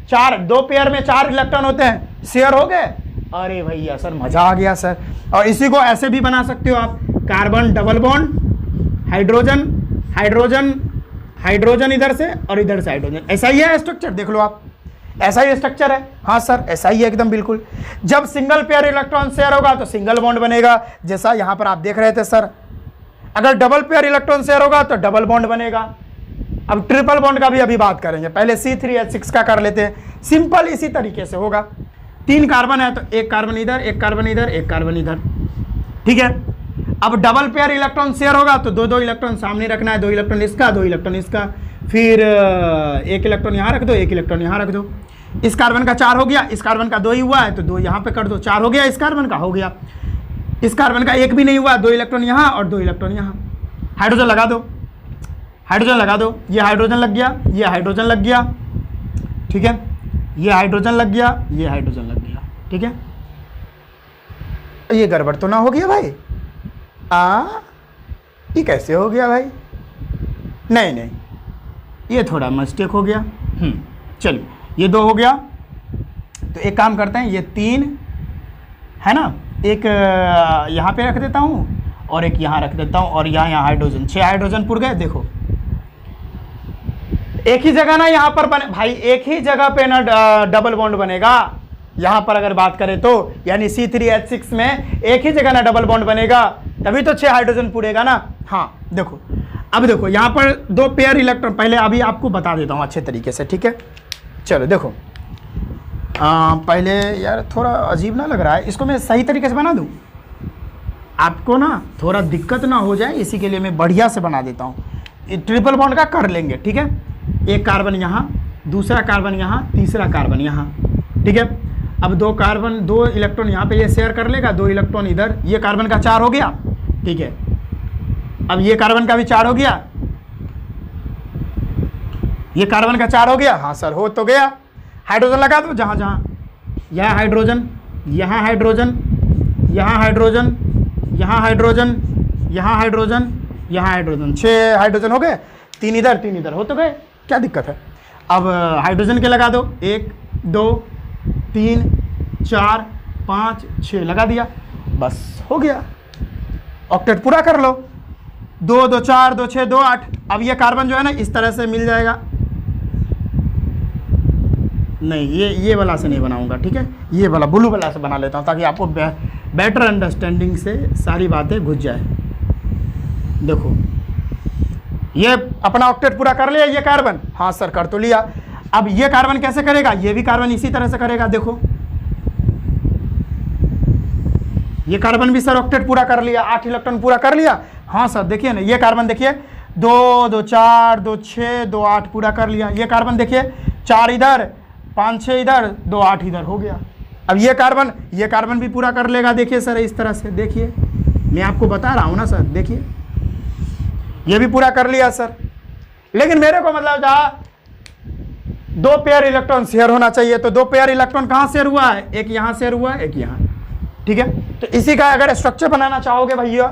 4, 2 पेयर में 4 इलेक्ट्रॉन होते हैं, शेयर हो गए। अरे भैया सर मजा आ गया सर। और इसी को ऐसे भी बना सकते हो आप, carbon double bond, hydrogen hydrogen hydrogen इधर से और इधर से हाइड्रोजन। ऐसा ही है स्ट्रक्चर, देख लो आप, ऐसा ही स्ट्रक्चर है। हाँ सर ऐसा ही है एकदम बिल्कुल। जब सिंगल पेयर इलेक्ट्रॉन शेयर होगा तो सिंगल बॉन्ड बनेगा, जैसा यहाँ पर आप देख रहे थे सर। अगर डबल पेयर इलेक्ट्रॉन शेयर होगा तो डबल बॉन्ड बनेगा। अब ट्रिपल बॉन्ड का भी अभी बात करेंगे, पहले C3H6 का कर लेते हैं। सिंपल इसी तरीके से होगा। 3 कार्बन है तो 1 कार्बन इधर, 1 कार्बन इधर, 1 कार्बन इधर, ठीक है। अब डबल पेयर इलेक्ट्रॉन शेयर होगा तो 2 इलेक्ट्रॉन सामने रखना है, 2 इलेक्ट्रॉन इसका, 2 इलेक्ट्रॉन इसका, फिर 1 इलेक्ट्रॉन यहाँ रख दो, 1 इलेक्ट्रॉन यहाँ रख दो। इस कार्बन का 4 हो गया, इस कार्बन का 2 ही हुआ है तो 2 यहाँ पे कर दो, 4 हो गया। इस कार्बन का हो गया, इस कार्बन का 1 भी नहीं हुआ, 2 इलेक्ट्रॉन यहाँ और 2 इलेक्ट्रॉन यहाँ। हाइड्रोजन लगा दो, हाइड्रोजन लगा दो। ये हाइड्रोजन लग गया, ये हाइड्रोजन लग गया, ठीक है। ये हाइड्रोजन लग गया, ये हाइड्रोजन लग गया, ठीक है। ये गड़बड़ तो ना हो गया भाई? ये कैसे हो गया भाई? नहीं नहीं, ये थोड़ा मिस्टेक हो गया। चलिए, ये 2 हो गया। तो एक काम करते हैं, ये 3 है ना, एक यहाँ पे रख देता हूँ और एक यहाँ रख देता हूँ, और यहाँ हाइड्रोजन, 6 हाइड्रोजन पुर गए। देखो एक ही जगह ना यहाँ पर बने भाई, एक ही जगह पे ना डबल बॉन्ड बनेगा यहाँ पर अगर बात करें तो, यानी C3H6 में एक ही जगह ना डबल बॉन्ड बनेगा, तभी तो 6 हाइड्रोजन पुरेगा ना। हाँ देखो, अब देखो यहाँ पर 2 पेयर इलेक्ट्रॉन, पहले अभी आपको बता देता हूँ अच्छे तरीके से, ठीक है। चलो देखो, पहले यार थोड़ा अजीब ना लग रहा है, इसको मैं सही तरीके से बना दूँ, आपको ना थोड़ा दिक्कत ना हो जाए, इसी के लिए मैं बढ़िया से बना देता हूँ। ट्रिपल बॉन्ड का कर लेंगे, ठीक है। एक कार्बन यहाँ, दूसरा कार्बन यहाँ, तीसरा कार्बन यहाँ, ठीक है। अब 2 कार्बन, 2 इलेक्ट्रॉन यहाँ पे ये शेयर कर लेगा, 2 इलेक्ट्रॉन इधर, ये कार्बन का 4 हो गया, ठीक है। अब ये कार्बन का भी 4 हो गया, ये कार्बन का 4 हो गया। हाँ सर, हो तो गया। हाइड्रोजन लगा दो जहाँ जहाँ, यहाँ हाइड्रोजन, यहाँ हाइड्रोजन, यहाँ हाइड्रोजन, यहाँ हाइड्रोजन, यहाँ हाइड्रोजन, यहाँ हाइड्रोजन, 6 हाइड्रोजन हो गए। 3 इधर 3 इधर, हो तो गए, क्या दिक्कत है। अब हाइड्रोजन के लगा दो, 1 2 3 4 5 6 लगा दिया, बस हो गया। ऑक्टेट पूरा कर लो, 2 2 4 2 6 2 8। अब ये कार्बन जो है ना इस तरह से मिल जाएगा। नहीं, ये वाला से नहीं बनाऊंगा, ठीक है, ये वाला ब्लू वाला से बना लेता हूँ, ताकि आपको बेटर अंडरस्टैंडिंग से सारी बातें घुस जाए। देखो ये अपना ऑक्टेट पूरा कर लिया ये कार्बन। हाँ सर, कर तो लिया। अब ये कार्बन कैसे करेगा, ये भी कार्बन इसी तरह से करेगा। देखो ये कार्बन भी सर ऑक्टेट पूरा कर लिया, 8 इलेक्ट्रॉन पूरा कर लिया। हाँ सर देखिए ना, ये कार्बन देखिए 2 2 4 2 6 2 8 पूरा कर लिया। ये कार्बन देखिए 4 इधर 5 6 इधर 2 8 इधर, हो गया। अब ये कार्बन भी पूरा कर लेगा। देखिए सर इस तरह से, देखिए मैं आपको बता रहा हूँ ना सर, देखिए ये भी पूरा कर लिया सर। लेकिन मेरे को मतलब था 2 पेयर इलेक्ट्रॉन शेयर होना चाहिए, तो 2 पेयर इलेक्ट्रॉन कहाँ शेयर हुआ है, एक यहाँ शेयर हुआ है, एक यहाँ, ठीक है। तो इसी का अगर स्ट्रक्चर बनाना चाहोगे भैया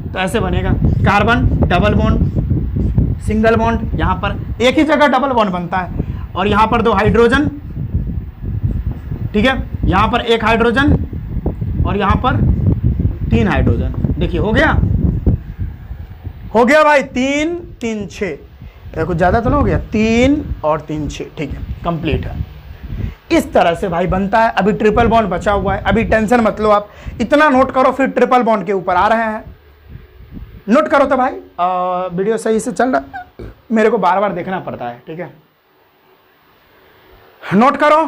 तो ऐसे बनेगा, carbon double bond single bond, यहाँ पर एक ही जगह डबल बॉन्ड बनता है, और यहाँ पर 2 हाइड्रोजन, ठीक है, यहाँ पर 1 हाइड्रोजन और यहाँ पर 3 हाइड्रोजन। देखिए हो गया भाई, 3 3 6, कुछ ज़्यादा तो नहीं हो गया, 3 और 3 6, ठीक है, कंप्लीट है। इस तरह से भाई बनता है। अभी ट्रिपल बॉन्ड बचा हुआ है, अभी टेंशन मत लो आप, इतना नोट करो, फिर ट्रिपल बॉन्ड के ऊपर आ रहे हैं। नोट करो तो भाई, वीडियो सही से चल रहा, मेरे को बार बार देखना पड़ता है, ठीक है। नोट करो,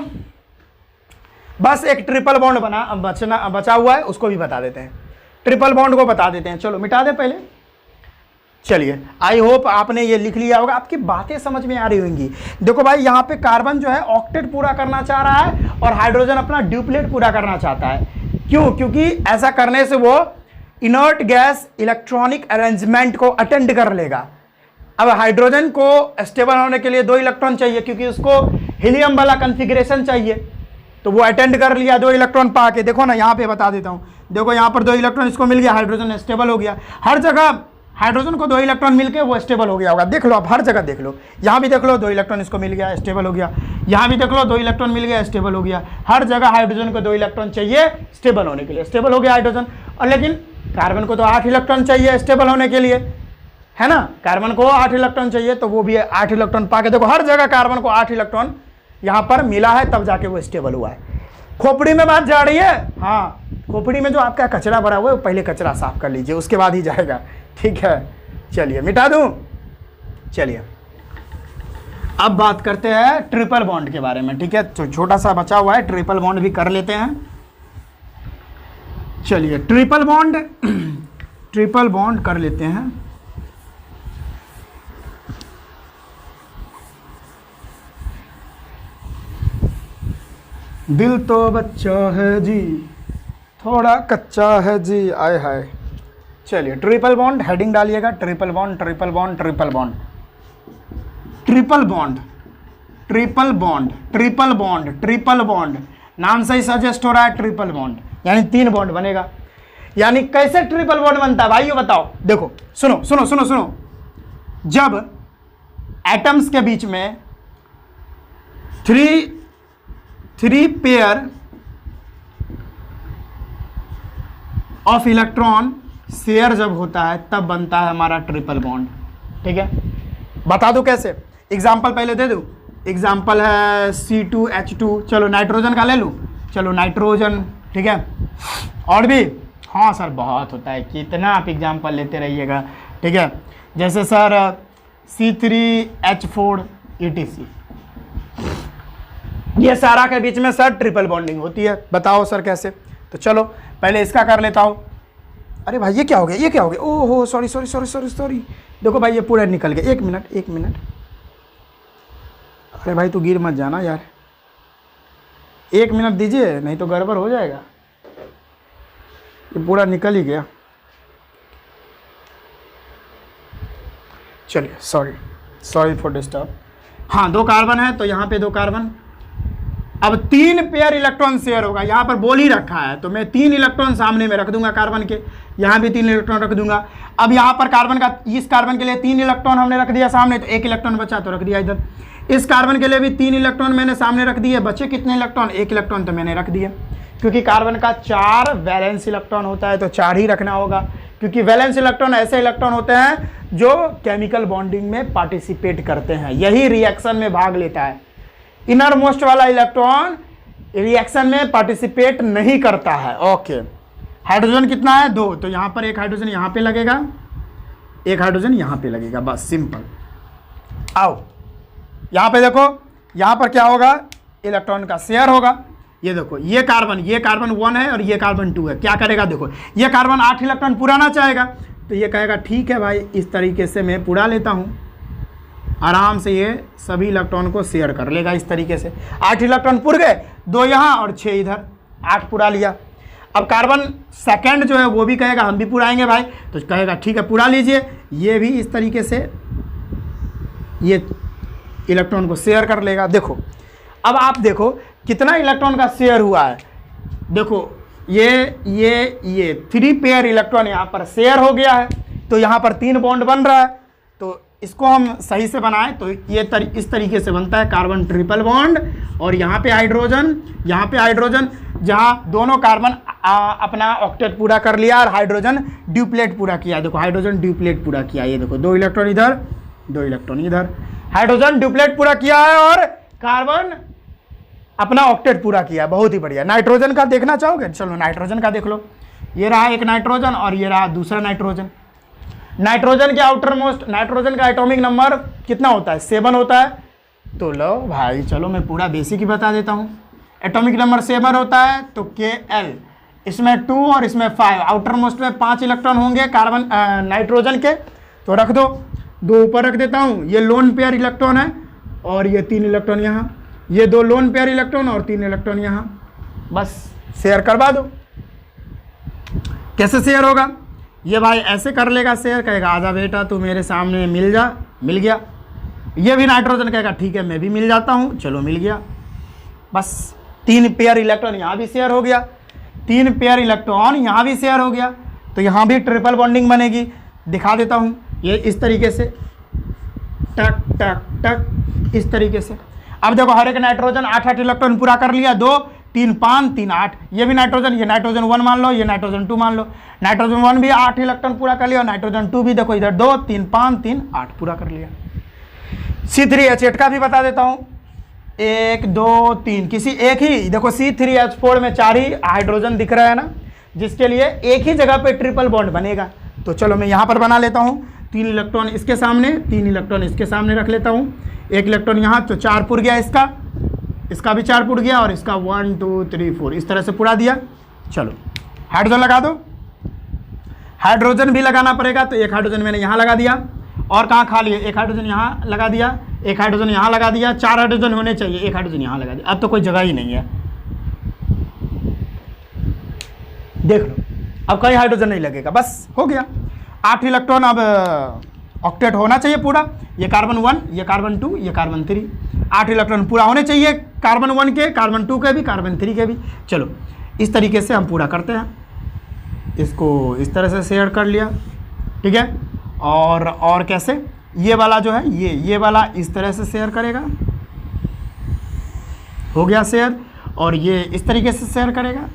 बस एक ट्रिपल बॉन्ड बचा हुआ है, उसको भी बता देते हैं, ट्रिपल बॉन्ड को बता देते हैं। चलो मिटा दे पहले। चलिए, आई होप आपने ये लिख लिया होगा, आपकी बातें समझ में आ रही होंगी। देखो भाई, यहाँ पे कार्बन जो है ऑक्टेट पूरा करना चाह रहा है और हाइड्रोजन अपना ड्यूप्लेट पूरा करना चाहता है। क्यों? क्योंकि ऐसा करने से वो इनर्ट गैस इलेक्ट्रॉनिक अरेंजमेंट को अटेंड कर लेगा। अब हाइड्रोजन को स्टेबल होने के लिए 2 इलेक्ट्रॉन चाहिए, क्योंकि उसको हीलियम वाला कॉन्फ़िगरेशन चाहिए, तो वो अटेंड कर लिया 2 इलेक्ट्रॉन पा के। देखो ना, यहाँ पे बता देता हूँ, देखो यहाँ पर 2 इलेक्ट्रॉन इसको मिल गया, हाइड्रोजन स्टेबल हो गया। हर जगह हाइड्रोजन को 2 इलेक्ट्रॉन मिलके वो स्टेबल हो गया होगा। देख लो आप, हर जगह देख लो, यहाँ भी देख लो 2 इलेक्ट्रॉन इसको मिल गया, स्टेबल हो गया। यहाँ भी देख लो 2 इलेक्ट्रॉन मिल गया, स्टेबल हो गया। हर जगह हाइड्रोजन को 2 इलेक्ट्रॉन चाहिए स्टेबल होने के लिए, स्टेबल हो गया हाइड्रोजन। और लेकिन कार्बन को तो 8 इलेक्ट्रॉन चाहिए स्टेबल होने के लिए, है ना। कार्बन को 8 इलेक्ट्रॉन चाहिए, तो वो भी 8 इलेक्ट्रॉन पा के, देखो हर जगह कार्बन को 8 इलेक्ट्रॉन यहाँ पर मिला है, तब जाके वो स्टेबल हुआ है। खोपड़ी में बात जा रही है, हाँ, खोपड़ी में जो आपका कचरा भरा हुआ है, पहले कचरा साफ कर लीजिए, उसके बाद ही जाएगा, ठीक है। चलिए मिटा दूं। चलिए अब बात करते हैं ट्रिपल बॉन्ड के बारे में, ठीक है। तो छोटा सा बचा हुआ है, ट्रिपल बॉन्ड भी कर लेते हैं। चलिए ट्रिपल बॉन्ड कर लेते हैं। दिल तो बच्चा है जी, थोड़ा कच्चा है जी, आए हाय। चलिए ट्रिपल बॉन्ड, हेडिंग डालिएगा, triple bond triple bond triple bond triple bond triple bond triple bond triple bond, नाम से ही सजेस्ट हो रहा है ट्रिपल बॉन्ड, यानी 3 बॉन्ड बनेगा। यानी कैसे ट्रिपल बॉन्ड बनता है भाई ये बताओ। देखो सुनो सुनो सुनो सुनो, जब एटम्स के बीच में three pair of electron share जब होता है तब बनता है हमारा ट्रिपल बॉन्ड। ठीक है, बता दो कैसे, एग्जाम्पल पहले दे दूं। एग्जाम्पल है C2H2, चलो नाइट्रोजन का ले लूं, चलो नाइट्रोजन। ठीक है, और भी, हाँ सर बहुत होता है, कितना आप एग्जाम्पल लेते रहिएगा। ठीक है, जैसे सर C3H4 ETC, ये सारा के बीच में सर ट्रिपल बॉन्डिंग होती है। बताओ सर कैसे। तो चलो पहले इसका कर लेता हूँ। अरे भाई ये क्या हो गया, ये क्या हो गया, ओहो sorry sorry sorry sorry sorry, देखो भाई ये पूरा निकल गया। एक मिनट एक मिनट, अरे भाई तू गिर मत जाना यार, 1 मिनट दीजिए नहीं तो गड़बड़ हो जाएगा। ये पूरा निकल ही गया, चलिए सॉरी सॉरी फॉर डिस्टर्ब। हाँ 2 कार्बन है तो यहाँ पे 2 कार्बन, अब 3 पेयर इलेक्ट्रॉन शेयर होगा। यहाँ पर बोल ही रखा है तो मैं 3 इलेक्ट्रॉन सामने में रख दूंगा कार्बन के, यहाँ भी 3 इलेक्ट्रॉन रख दूंगा। अब यहाँ पर कार्बन का, इस कार्बन के लिए 3 इलेक्ट्रॉन हमने रख दिया सामने, तो 1 इलेक्ट्रॉन बचा तो रख दिया इधर। इस कार्बन के लिए भी 3 इलेक्ट्रॉन मैंने सामने रख दिए, बचे कितने इलेक्ट्रॉन, 1 इलेक्ट्रॉन तो मैंने रख दिया। क्योंकि कार्बन का 4 वैलेंस इलेक्ट्रॉन होता है तो 4 ही रखना होगा, क्योंकि वैलेंस इलेक्ट्रॉन ऐसे इलेक्ट्रॉन होते हैं जो केमिकल बॉन्डिंग में पार्टिसिपेट करते हैं, यही रिएक्शन में भाग लेता है। इनर मोस्ट वाला इलेक्ट्रॉन रिएक्शन में पार्टिसिपेट नहीं करता है। ओके, हाइड्रोजन कितना है, 2, तो यहाँ पर 1 हाइड्रोजन यहाँ पे लगेगा, 1 हाइड्रोजन यहाँ पे लगेगा, बस सिंपल। आओ यहाँ पे देखो, यहाँ पर क्या होगा, इलेक्ट्रॉन का शेयर होगा। ये देखो ये कार्बन 1 है और ये कार्बन 2 है, क्या करेगा देखो, ये कार्बन 8 इलेक्ट्रॉन पुराना चाहेगा तो ये कहेगा ठीक है भाई इस तरीके से मैं पुरा लेता हूँ, आराम से ये सभी इलेक्ट्रॉन को शेयर कर लेगा इस तरीके से। 8 इलेक्ट्रॉन पुर गए, 2 यहाँ और 6 इधर, 8 पुरा लिया। अब कार्बन सेकंड जो है वो भी कहेगा हम भी पुराएंगे भाई, तो कहेगा ठीक है पुरा लीजिए, ये भी इस तरीके से ये इलेक्ट्रॉन को शेयर कर लेगा। देखो अब आप देखो कितना इलेक्ट्रॉन का शेयर हुआ है, देखो ये 3 पेयर इलेक्ट्रॉन यहाँ पर शेयर हो गया है, तो यहाँ पर 3 बॉन्ड बन रहा है। तो इसको हम सही से बनाएं तो ये इस तरीके से बनता है कार्बन ट्रिपल बॉन्ड, और यहाँ पे हाइड्रोजन, जहाँ दोनों कार्बन अपना ऑक्टेट पूरा कर लिया और हाइड्रोजन ड्यूप्लेट पूरा किया। देखो हाइड्रोजन ड्यूप्लेट पूरा किया, ये देखो 2 इलेक्ट्रॉन इधर 2 इलेक्ट्रॉन इधर, हाइड्रोजन ड्यूप्लेट पूरा किया है और कार्बन अपना ऑक्टेट पूरा किया। बहुत ही बढ़िया। नाइट्रोजन का देखना चाहोगे, चलो नाइट्रोजन का देख लो। ये रहा एक नाइट्रोजन और ये रहा दूसरा नाइट्रोजन। नाइट्रोजन के आउटर मोस्ट, नाइट्रोजन का एटॉमिक नंबर कितना होता है, 7 होता है। तो लो भाई चलो मैं पूरा बेसिक ही बता देता हूँ। एटॉमिक नंबर 7 होता है तो Kl, इसमें 2 और इसमें 5, आउटर मोस्ट में 5 इलेक्ट्रॉन होंगे कार्बन नाइट्रोजन के, तो रख दो, 2 ऊपर रख देता हूँ। ये लोन पेयर इलेक्ट्रॉन है और ये 3 इलेक्ट्रॉन यहाँ, ये 2 लोन पेयर इलेक्ट्रॉन और 3 इलेक्ट्रॉन यहाँ, बस शेयर करवा दो। कैसे शेयर होगा, ये भाई ऐसे कर लेगा शेयर, कहेगा आजा बेटा तू मेरे सामने मिल जा, मिल गया। ये भी नाइट्रोजन कहेगा ठीक है मैं भी मिल जाता हूँ, चलो मिल गया। बस 3 पेयर इलेक्ट्रॉन यहाँ भी शेयर हो गया, 3 पेयर इलेक्ट्रॉन यहाँ भी शेयर हो गया, तो यहाँ भी ट्रिपल बॉन्डिंग बनेगी। दिखा देता हूँ, ये इस तरीके से टक टक टक इस तरीके से। अब देखो हर एक नाइट्रोजन 8 इलेक्ट्रॉन पूरा कर लिया, 2 3 5 3 8, ये भी नाइट्रोजन, ये नाइट्रोजन 1 मान लो, ये नाइट्रोजन 2 मान लो। नाइट्रोजन 1 भी 8 इलेक्ट्रॉन पूरा कर लिया और नाइट्रोजन 2 भी देखो इधर 2 3 5 3 8 पूरा कर लिया। C3H8 का भी बता देता हूँ, 1 2 3, किसी एक ही, देखो C3H4 में 4 ही हाइड्रोजन दिख रहा है ना, जिसके लिए एक ही जगह पे ट्रिपल बॉन्ड बनेगा। तो चलो मैं यहाँ पर बना लेता हूँ, 3 इलेक्ट्रॉन इसके सामने, 3 इलेक्ट्रॉन इसके सामने रख लेता हूँ, 1 इलेक्ट्रॉन यहाँ, तो 4 पुर गया इसका, इसका भी 4 पुर गया और इसका 1 2 3 4 इस तरह से पूरा दिया। चलो हाइड्रोजन लगा दो, हाइड्रोजन भी लगाना पड़ेगा, तो 1 हाइड्रोजन मैंने यहाँ लगा दिया, और कहाँ खाली है, 1 हाइड्रोजन यहाँ लगा दिया, 1 हाइड्रोजन यहाँ लगा दिया, 4 हाइड्रोजन होने चाहिए, 1 हाइड्रोजन यहाँ लगा दिया। अब तो कोई जगह ही नहीं है, देख लो अब कहीं हाइड्रोजन नहीं लगेगा, बस हो गया। 8 इलेक्ट्रॉन अब ऑक्टेट होना चाहिए पूरा, ये कार्बन 1, ये कार्बन 2, ये कार्बन 3, 8 इलेक्ट्रॉन पूरा होने चाहिए, कार्बन 1 के, कार्बन 2 के भी, कार्बन 3 के भी। चलो इस तरीके से हम पूरा करते हैं। इसको इस तरह से शेयर कर लिया, ठीक है। और कैसे, ये वाला जो है ये वाला इस तरह से शेयर करेगा, हो गया शेयर, और ये इस तरीके से शेयर करेगा।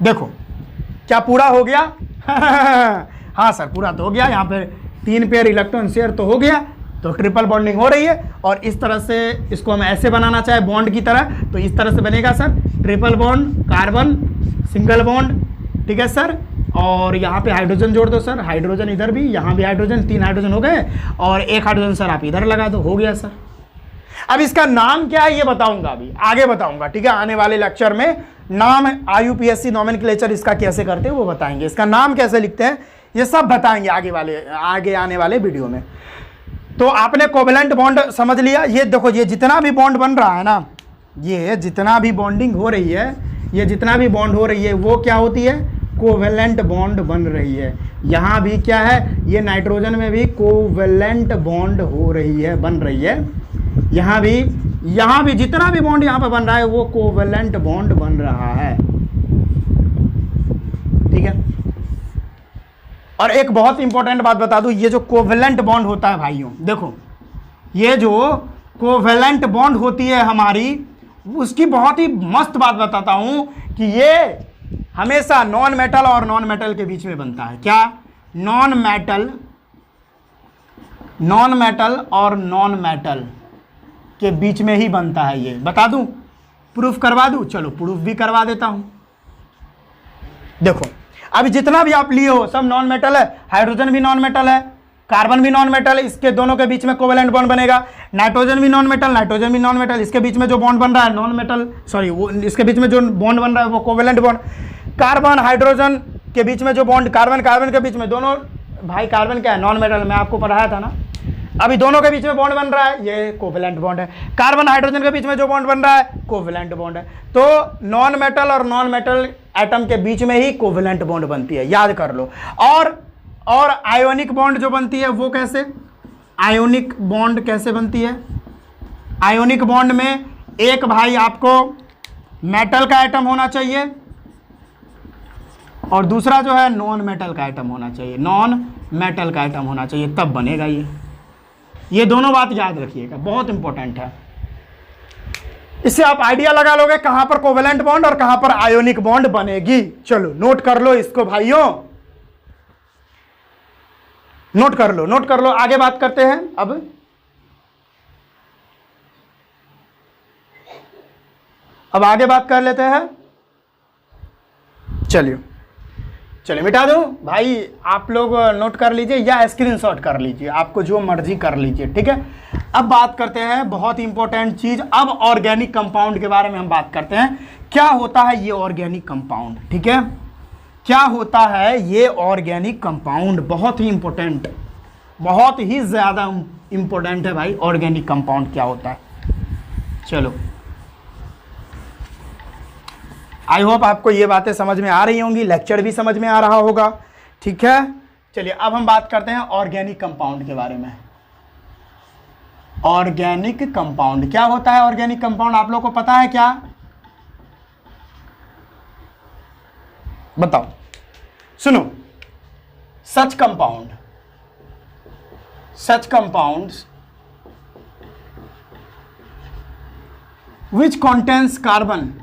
देखो क्या पूरा हो गया? हाँ सर पूरा तो हो गया। यहाँ पे 3 पेयर इलेक्ट्रॉन शेयर तो हो गया, तो ट्रिपल बॉन्डिंग हो रही है। और इस तरह से इसको हम ऐसे बनाना चाहे बॉन्ड की तरह, तो इस तरह से बनेगा sir, triple bond, carbon, single bond, ठीक है सर। और यहाँ पे हाइड्रोजन जोड़ दो सर, हाइड्रोजन इधर भी, यहाँ भी हाइड्रोजन, 3 हाइड्रोजन हो गए, और 1 हाइड्रोजन सर आप इधर लगा दो, हो गया सर। अब इसका नाम क्या है ये बताऊंगा, अभी आगे बताऊंगा, ठीक है। आने वाले लेक्चर में नाम IUPAC नोमेनक्लेचर इसका कैसे करते हैं वो बताएंगे, इसका नाम कैसे लिखते हैं ये सब बताएंगे आगे आने वाले वीडियो में। तो आपने कोवेलेंट बॉन्ड समझ लिया। ये देखो, ये जितना भी बॉन्ड बन रहा है ना, ये जितना भी बॉन्डिंग हो रही है, ये जितना भी बॉन्ड हो रही है, वो क्या होती है? कोवेलेंट बॉन्ड बन रही है। यहाँ भी क्या है, ये नाइट्रोजन में भी कोवेलेंट बॉन्ड हो रही है, बन रही है। यहाँ भी जितना भी बॉन्ड यहाँ पे बन रहा है वो कोवेलेंट बॉन्ड बन रहा है, ठीक है। और एक बहुत इंपॉर्टेंट बात बता दूं, ये जो कोवेलेंट बॉन्ड होता है भाइयों, देखो ये जो कोवेलेंट बॉन्ड होती है हमारी, उसकी बहुत ही मस्त बात बताता हूं कि ये हमेशा नॉन मेटल और नॉन मेटल के बीच में बनता है। क्या? नॉन मेटल और नॉन मेटल के बीच में ही बनता है। ये बता दूं, प्रूफ करवा दूं? चलो प्रूफ भी करवा देता हूं। देखो अभी जितना भी आप लिए हो सब नॉन मेटल है, हाइड्रोजन भी नॉन मेटल है, कार्बन भी नॉन मेटल, इसके दोनों के बीच में कोवेलेंट बॉन्ड बनेगा। नाइट्रोजन भी नॉन मेटल, इसके बीच में जो बॉन्ड बन रहा है नॉन मेटल, सॉरी वो इसके बीच में जो बॉन्ड बन रहा है वो कोवेलेंट बॉन्ड। कार्बन हाइड्रोजन के बीच में जो बॉन्ड, कार्बन के बीच में दोनों, भाई कार्बन क्या है? नॉन मेटल, मैं आपको पढ़ाया था ना। अभी दोनों के बीच में बॉन्ड बन रहा है, ये कोवेलेंट बॉन्ड है। कार्बन हाइड्रोजन के बीच में जो बॉन्ड बन रहा है कोवेलेंट बॉन्ड है। तो नॉन मेटल और नॉन मेटल एटम के बीच में ही कोवेलेंट बॉन्ड बनती है, याद कर लो। और आयोनिक बॉन्ड जो बनती है वो कैसे? आयोनिक बॉन्ड कैसे बनती है? आयोनिक बॉन्ड में एक भाई आपको मेटल का एटम होना चाहिए और दूसरा जो है नॉन मेटल का एटम होना चाहिए, नॉन मेटल का एटम होना चाहिए, तब बनेगा ये दोनों बात याद रखिएगा, बहुत इंपॉर्टेंट है। इससे आप आइडिया लगा लोगे कहां पर कोवेलेंट बॉन्ड और कहां पर आयोनिक बॉन्ड बनेगी। चलो नोट कर लो इसको भाइयों, नोट कर लो। आगे बात करते हैं। अब आगे बात कर लेते हैं। चलिए मिटा दूं भाई, आप लोग नोट कर लीजिए या स्क्रीनशॉट कर लीजिए, आपको जो मर्जी कर लीजिए, ठीक है। अब बात करते हैं बहुत इंपॉर्टेंट चीज, अब ऑर्गेनिक कंपाउंड के बारे में हम बात करते हैं। क्या होता है ये ऑर्गेनिक कंपाउंड, ठीक है? क्या होता है ये ऑर्गेनिक कंपाउंड? बहुत ही इंपॉर्टेंट, बहुत ही ज्यादा इंपॉर्टेंट है भाई, ऑर्गेनिक कंपाउंड क्या होता है। चलो आई होप आपको ये बातें समझ में आ रही होंगी, लेक्चर भी समझ में आ रहा होगा, ठीक है। चलिए अब हम बात करते हैं ऑर्गेनिक कंपाउंड के बारे में। ऑर्गेनिक कंपाउंड क्या होता है? ऑर्गेनिक कंपाउंड आप लोगों को पता है क्या? बताओ, सुनो। सच compounds which contains carbon,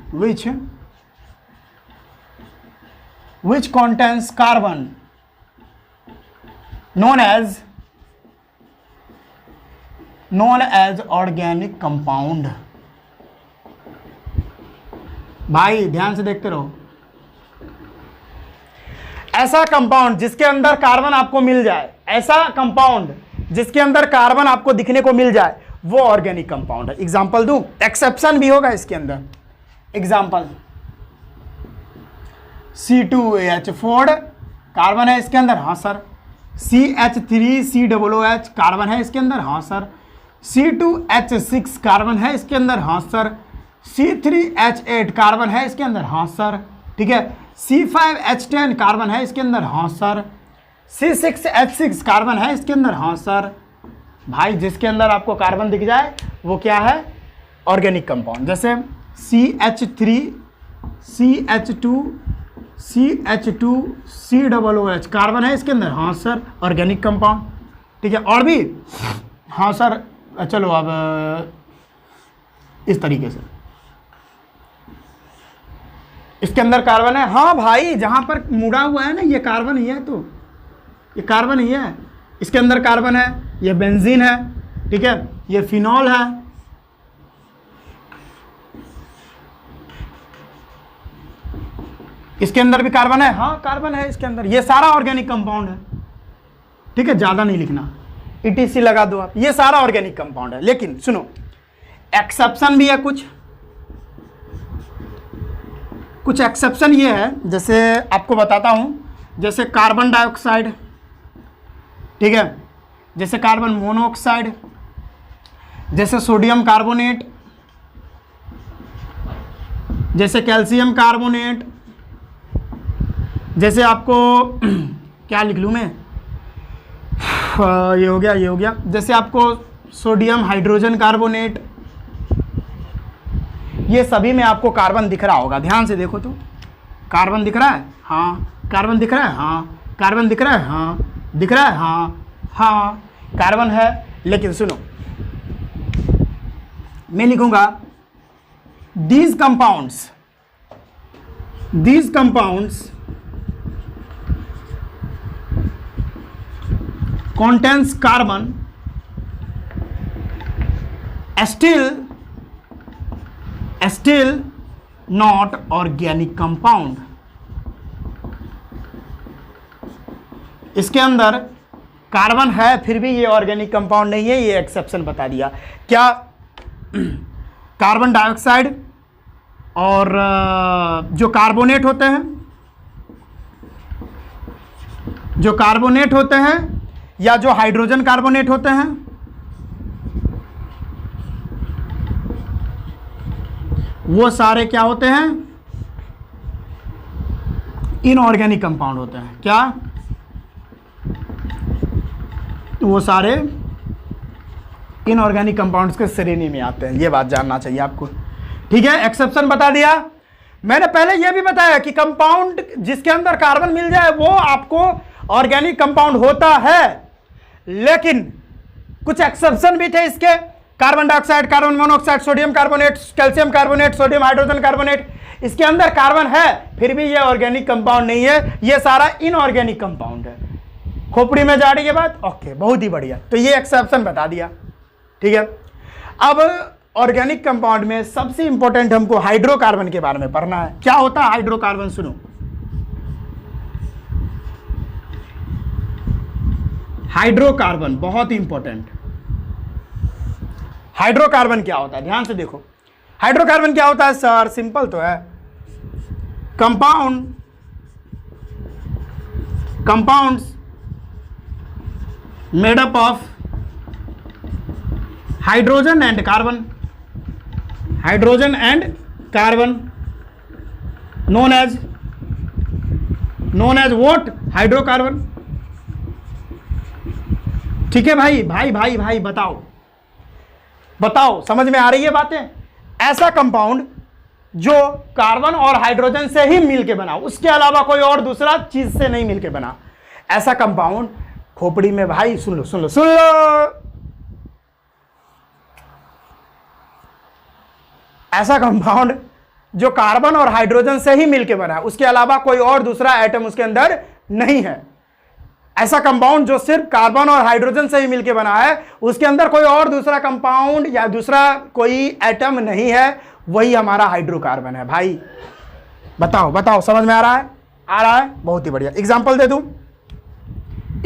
which contains carbon known as organic compound। भाई ध्यान से देखते रहो। ऐसा कंपाउंड जिसके अंदर कार्बन आपको मिल जाए, ऐसा कंपाउंड जिसके अंदर कार्बन आपको दिखने को मिल जाए, वो ऑर्गेनिक कंपाउंड है। एग्जांपल दूं? एक्सेप्शन भी होगा इसके अंदर। एग्जांपल C2H4 कार्बन है इसके अंदर, हाँ सर। CH3COOH कार्बन है इसके अंदर, हाँ सर। C2H6 कार्बन है इसके अंदर, हाँ सर। C3H8 कार्बन है इसके अंदर, हाँ सर, ठीक है। C5H10 कार्बन है इसके अंदर, हाँ सर। C6H6 कार्बन है इसके अंदर, हाँ सर। भाई जिसके अंदर आपको कार्बन दिख जाए वो क्या है? Organic compound. जैसे CH2COOH कार्बन है इसके अंदर। हाँ सर, ऑर्गेनिक कंपाउंड। ठीक है, और भी? हाँ सर, चलो अब इस तरीके से इसके अंदर कार्बन है। हाँ भाई, जहां पर मुड़ा हुआ है ना, ये कार्बन ही है, तो ये कार्बन ही है, इसके अंदर कार्बन है। ये बेंजीन है, ठीक है, ये फिनॉल है, इसके अंदर भी कार्बन है। हाँ कार्बन है इसके अंदर। ये सारा ऑर्गेनिक कंपाउंड है। ठीक है, ज्यादा नहीं लिखना, ETC लगा दो आप। ये सारा ऑर्गेनिक कंपाउंड है। लेकिन सुनो, एक्सेप्शन भी है कुछ एक्सेप्शन ये है, जैसे आपको बताता हूं, जैसे कार्बन डाइऑक्साइड, ठीक है, जैसे कार्बन मोनोऑक्साइड, जैसे सोडियम कार्बोनेट, जैसे कैल्शियम कार्बोनेट, जैसे आपको क्या लिख लूँ मैं, ये हो गया, जैसे आपको सोडियम हाइड्रोजन कार्बोनेट, ये सभी में आपको कार्बन दिख रहा होगा। ध्यान से देखो तो, कार्बन दिख रहा है? हाँ। कार्बन दिख रहा है? हाँ। कार्बन दिख रहा है? हाँ। दिख रहा है? हाँ, कार्बन है। लेकिन सुनो, मैं लिखूंगा these compounds contains carbon still not organic compound। इसके अंदर कार्बन है, फिर भी ये ऑर्गेनिक कंपाउंड नहीं है। ये एक्सेप्शन बता दिया। क्या? कार्बन डाइऑक्साइड और जो कार्बोनेट होते हैं या जो हाइड्रोजन कार्बोनेट होते हैं, वो सारे क्या होते हैं? इनऑर्गेनिक कंपाउंड होते हैं। क्या? वो सारे इनऑर्गेनिक कंपाउंड्स के श्रेणी में आते हैं। ये बात जानना चाहिए आपको। ठीक है, एक्सेप्शन बता दिया। मैंने पहले यह भी बताया कि कंपाउंड जिसके अंदर कार्बन मिल जाए वो आपको ऑर्गेनिक कंपाउंड होता है, लेकिन कुछ एक्सेप्शन भी थे इसके। Carbon dioxide, carbon monoxide, sodium carbonate, calcium carbonate, sodium hydrogen carbonate, इसके अंदर कार्बन है, फिर भी ये ऑर्गेनिक कंपाउंड नहीं है। ये सारा इनऑर्गेनिक कंपाउंड है। खोपड़ी में जा रही है बात? ओके, बहुत ही बढ़िया। तो ये एक्सेप्शन बता दिया। ठीक है, अब ऑर्गेनिक कंपाउंड में सबसे इंपॉर्टेंट हमको हाइड्रोकार्बन के बारे में पढ़ना है। क्या होता है हाइड्रोकार्बन? सुनो, हाइड्रोकार्बन बहुत ही इंपॉर्टेंट। हाइड्रोकार्बन क्या होता है? ध्यान से देखो, हाइड्रोकार्बन क्या होता है सर? सिंपल तो है, compounds made up of hydrogen and carbon, known as what? Hydrocarbon. ठीक है भाई, भाई बताओ समझ में आ रही है बातें? ऐसा कंपाउंड जो कार्बन और हाइड्रोजन से ही मिलके बना, उसके अलावा कोई और दूसरा चीज से नहीं मिलके बना, ऐसा कंपाउंड खोपड़ी में, भाई सुन लो, ऐसा कंपाउंड जो कार्बन और हाइड्रोजन से ही मिलके बना है, उसके अलावा कोई और दूसरा एटम उसके अंदर नहीं है। ऐसा कंपाउंड जो सिर्फ कार्बन और हाइड्रोजन से ही मिलके बना है, उसके अंदर कोई और दूसरा कंपाउंड या दूसरा कोई एटम नहीं है, वही हमारा हाइड्रोकार्बन है। भाई बताओ समझ में आ रहा है? बहुत ही बढ़िया। एग्जांपल दे दूं?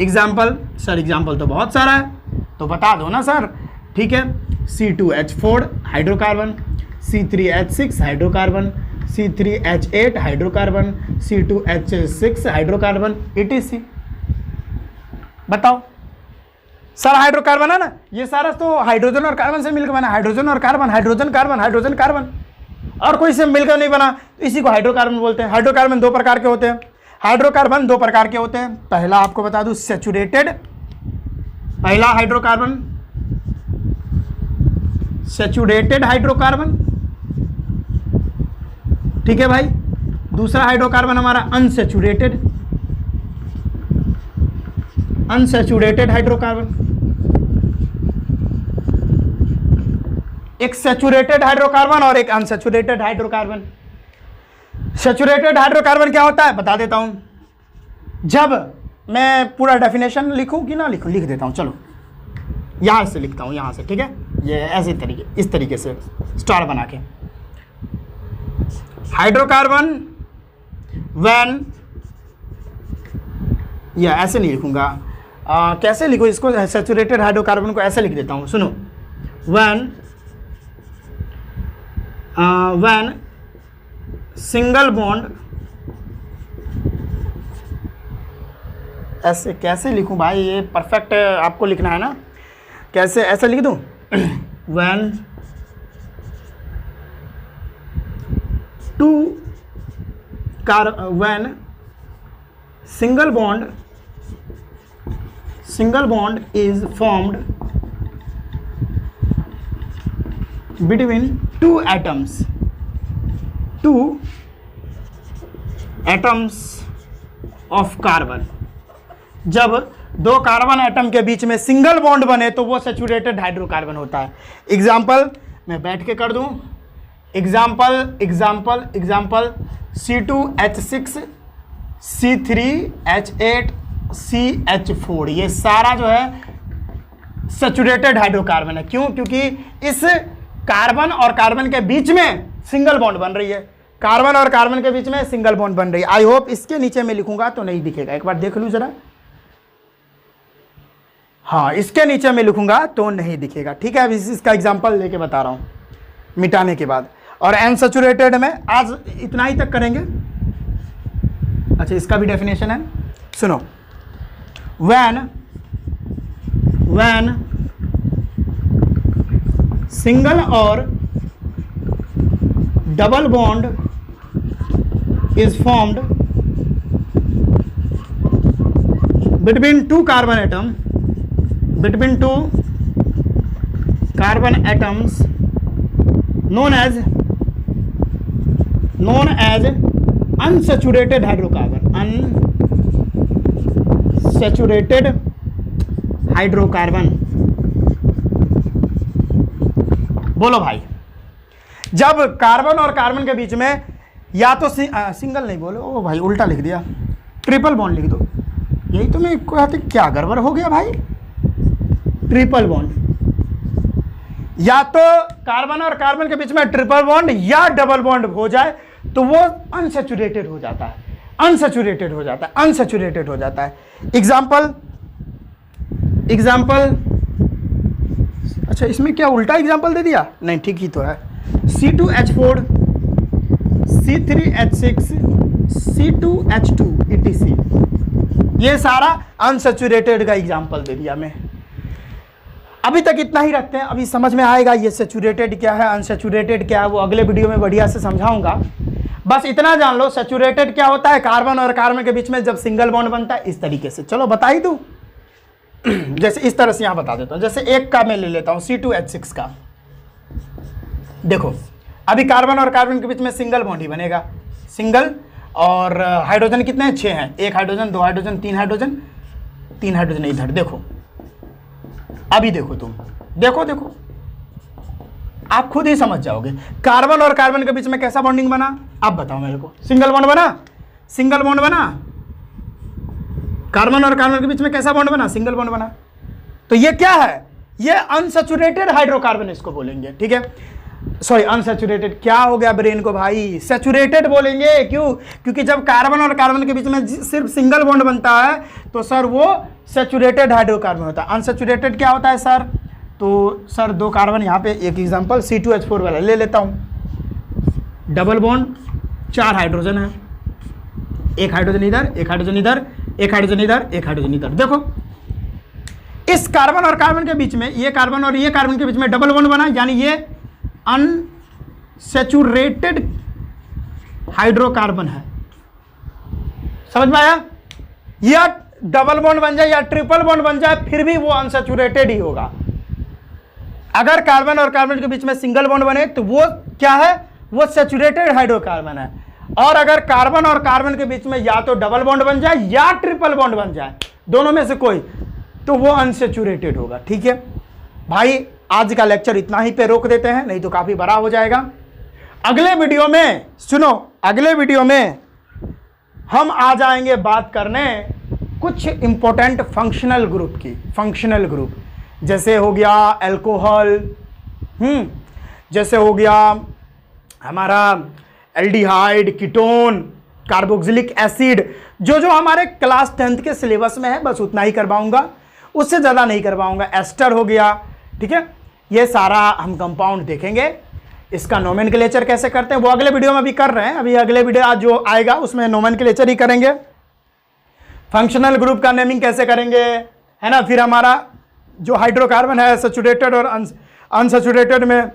एग्जाम्पल तो बहुत सारा है, तो बता दो ना सर। ठीक है, C2H4 hydrocarbon, C3H6 hydrocarbon, C3H8 hydrocarbon, C2H6 hydrocarbon, ETC। बताओ सर, हाइड्रोकार्बन है ना, ये सारा तो हाइड्रोजन और कार्बन से मिलकर बना। हाइड्रोजन और कार्बन, हाइड्रोजन कार्बन, और कोई से मिलकर नहीं बना, इसी को हाइड्रोकार्बन बोलते हैं। हाइड्रोकार्बन दो प्रकार के होते हैं। पहला आपको बता दूं, सैचुरेटेड, पहला हाइड्रोकार्बन सैचुरेटेड हाइड्रोकार्बन। ठीक है भाई, दूसरा हाइड्रोकार्बन हमारा अनसैचुरेटेड हाइड्रोकार्बन। एक सैचुरेटेड हाइड्रोकार्बन और एक अनसैचुरेटेड हाइड्रोकार्बन। सैचुरेटेड हाइड्रोकार्बन क्या होता है बता देता हूं। जब मैं पूरा डेफिनेशन लिखूं कि ना लिखूं, लिख देता हूं, चलो यहां से लिखता हूं, यहां से, ठीक है, ये ऐसे तरीके, इस तरीके से स्टार बना के। हाइड्रोकार्बन व्हेन, या ऐसे नहीं लिखूंगा, कैसे लिखो इसको, सैचुरेटेड हाइड्रोकार्बन को ऐसे लिख देता हूं, सुनो। व्हेन सिंगल बॉन्ड, ऐसे कैसे लिखूं भाई, ये परफेक्ट आपको लिखना है ना, कैसे ऐसे लिख दूं। When when single bond is formed between two atoms of carbon। जब दो कार्बन एटम के बीच में सिंगल बॉन्ड बने तो वो सैचुरेटेड हाइड्रोकार्बन होता है। एग्जाम्पल मैं बैठ के कर दूं, एग्जाम्पल C2H6 C3H8 CH4, ये सारा जो है सैचुरेटेड हाइड्रोकार्बन है। क्यों? क्योंकि इस कार्बन और कार्बन के बीच में सिंगल बॉन्ड बन रही है, कार्बन और कार्बन के बीच में सिंगल बॉन्ड बन रही है। आई होप इसके नीचे में लिखूंगा तो नहीं दिखेगा, एक बार देख लूं जरा। हाँ, इसके नीचे में लिखूंगा तो नहीं दिखेगा, ठीक है। अब इसका एग्जांपल लेके बता रहा हूं मिटाने के बाद। और अनसैचुरेटेड में आज इतना ही तक करेंगे। अच्छा, इसका भी डेफिनेशन है, सुनो। व्हेन सिंगल और double bond is formed between two carbon atoms known as unsaturated hydrocarbon. बोलो भाई, जब कार्बन और कार्बन के बीच में या तो सिंगल नहीं, बोलो ओ भाई उल्टा लिख दिया, ट्रिपल बॉन्ड लिख दो। यही तो मैं कहते क्या गड़बड़ हो गया भाई। ट्रिपल बॉन्ड, या तो कार्बन और कार्बन के बीच में ट्रिपल बॉन्ड या डबल बॉन्ड हो जाए तो वो अनसैचुरेटेड हो जाता है, अनसैचुरेटेड हो जाता है। एग्जाम्पल अच्छा, इसमें क्या उल्टा एग्जाम्पल दे दिया? नहीं, ठीक ही तो है। C2H4 C3H6 C2H2 etc, ये सारा अनसैचुरेटेड का एग्जाम्पल दे दिया मैं। अभी तक इतना ही रखते हैं, अभी समझ में आएगा ये सैचुरेटेड क्या है, अनसैचुरेटेड क्या है, वो अगले वीडियो में बढ़िया से समझाऊंगा। बस इतना जान लो, सैचुरेटेड क्या होता है, कार्बन और कार्बन के बीच में जब सिंगल बॉन्ड बनता है इस तरीके से। चलो बता ही दूं, जैसे इस तरह से यहां बता देता हूं। जैसे एक का मैं ले लेता हूं C2H6 का, देखो अभी कार्बन और कार्बन के बीच में सिंगल बॉन्ड ही बनेगा, सिंगल। और हाइड्रोजन कितने हैं? 6 हैं, 1 हाइड्रोजन 2 हाइड्रोजन 3 हाइड्रोजन 3 हाइड्रोजन इधर। देखो अभी देखो, तुम देखो आप खुद ही समझ जाओगे। कार्बन और कार्बन के बीच में कैसा बॉन्डिंग बना, अब बताओ मेरे को। सिंगल बॉन्ड बना, सिंगल बॉन्ड बना। कार्बन और कार्बन के बीच में कैसा बॉन्ड बना? सिंगल बॉन्ड बना। तो ये क्या है? ये अनसैचुरेटेड हाइड्रोकार्बन इसको बोलेंगे, ठीक है। सॉरी, अनसैचुरेटेड क्या हो गया ब्रेन को भाई, सैचुरेटेड बोलेंगे। क्यों? क्योंकि जब कार्बन और कार्बन के बीच में सिर्फ सिंगल बॉन्ड बनता है तो सर वो सैचुरेटेड हाइड्रोकार्बन होता है। अनसैचुरेटेड क्या होता है सर? तो सर 2 कार्बन, यहाँ पे एक एग्जांपल C2H4 वाला ले लेता हूँ। डबल बॉन्ड, 4 हाइड्रोजन है, 1 हाइड्रोजन इधर, 1 हाइड्रोजन इधर, 1 हाइड्रोजन इधर, 1 हाइड्रोजन इधर। देखो इस कार्बन और कार्बन के बीच में, ये कार्बन और ये कार्बन के बीच में डबल बॉन्ड बना, यानी ये अनसैचुरेटेड हाइड्रोकार्बन है। समझ में आया? या डबल बॉन्ड बन जाए या ट्रिपल बॉन्ड बन जाए फिर भी वो अनसैचुरेटेड ही होगा। अगर कार्बन और कार्बन के बीच में सिंगल बॉन्ड बने तो वो क्या है? वो सैचुरेटेड हाइड्रोकार्बन है। और अगर कार्बन और कार्बन के बीच में या तो डबल बॉन्ड बन जाए या ट्रिपल बॉन्ड बन जाए, दोनों में से कोई, तो वो अनसैचुरेटेड होगा। ठीक है भाई, आज का लेक्चर इतना ही पे रोक देते हैं, नहीं तो काफी बड़ा हो जाएगा। अगले वीडियो में सुनो, अगले वीडियो में हम आ जाएंगे बात करने कुछ इंपॉर्टेंट फंक्शनल ग्रुप की। फंक्शनल ग्रुप जैसे हो गया अल्कोहल, जैसे हो गया हमारा एल्डिहाइड, कीटोन, कार्बोक्सिलिक एसिड, जो जो हमारे क्लास 10th के सिलेबस में है बस उतना ही करवाऊंगा, उससे ज़्यादा नहीं करवाऊंगा। एस्टर हो गया, ठीक है, ये सारा हम कंपाउंड देखेंगे। इसका नोमेनक्लेचर कैसे करते हैं वो अगले वीडियो में भी कर रहे हैं, अभी अगले वीडियो आज जो आएगा उसमें नोमेनक्लेचर ही करेंगे। फंक्शनल ग्रुप का नेमिंग कैसे करेंगे, है ना। फिर हमारा जो हाइड्रोकार्बन है सैचुरेटेड और अनसैचुरेटेड में,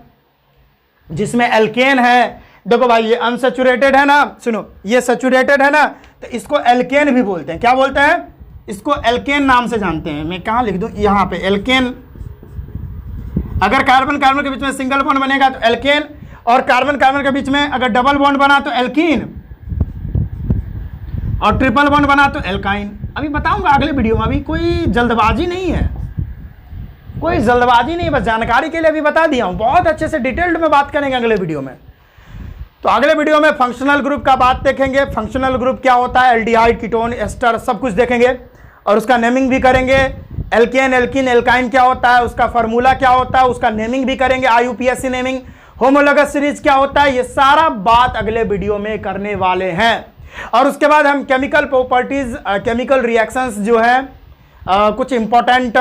जिसमें एल्केन है, देखो भाई ये अनसैचुरेटेड है ना, सुनो ये सैचुरेटेड है ना, तो इसको एल्केन भी बोलते हैं। क्या बोलते हैं? इसको एल्केन नाम से जानते हैं। मैं कहाँ लिख दूं, यहाँ पे एल्केन। अगर कार्बन कार्बन के बीच में सिंगल बॉन्ड बनेगा तो एल्केन, और कार्बन कार्बन के बीच में अगर डबल बॉन्ड बना तो एल्कीन, और ट्रिपल बॉन्ड बना तो एल्काइन। अभी बताऊंगा अगले वीडियो में, अभी कोई जल्दबाजी नहीं है, कोई जल्दबाजी नहीं, बस जानकारी के लिए अभी बता दिया हूं। बहुत अच्छे से डिटेल्ड में बात करेंगे अगले वीडियो में। तो अगले वीडियो में फंक्शनल ग्रुप का बात देखेंगे, फंक्शनल ग्रुप क्या होता है, एल्डिहाइड, कीटोन, एस्टर, सब कुछ देखेंगे और उसका नेमिंग भी करेंगे। एल्केन, एल्कीन, एल्काइन क्या होता है, उसका फार्मूला क्या होता है, उसका नेमिंग भी करेंगे, IUPAC नेमिंग। होमोलोगस सीरीज क्या होता है, ये सारा बात अगले वीडियो में करने वाले हैं। और उसके बाद हम केमिकल प्रॉपर्टीज, केमिकल रिएक्शंस जो है, कुछ इंपॉर्टेंट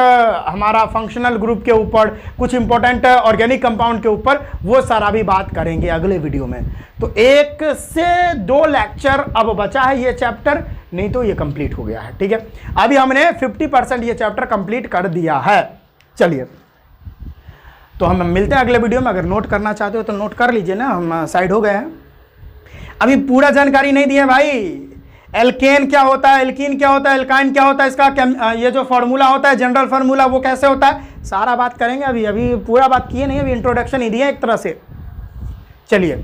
हमारा फंक्शनल ग्रुप के ऊपर, कुछ इंपॉर्टेंट ऑर्गेनिक कंपाउंड के ऊपर, वो सारा भी बात करेंगे अगले वीडियो में। तो 1 से 2 लेक्चर अब बचा है ये चैप्टर, नहीं तो ये कंप्लीट हो गया है। ठीक है, अभी हमने 50% ये चैप्टर कंप्लीट कर दिया है। चलिए, तो हम मिलते हैं अगले वीडियो में। अगर नोट करना चाहते हो तो नोट कर लीजिए ना, हम साइड हो गए हैं। अभी पूरा जानकारी नहीं दी है भाई। एल्केन क्या होता है, एल्कीन क्या होता है, एल्काइन क्या होता है, इसका ये जो फार्मूला होता है, जनरल फार्मूला, वो कैसे होता है, सारा बात करेंगे। अभी पूरा बात किए नहीं, अभी इंट्रोडक्शन ही दिया एक तरह से। चलिए,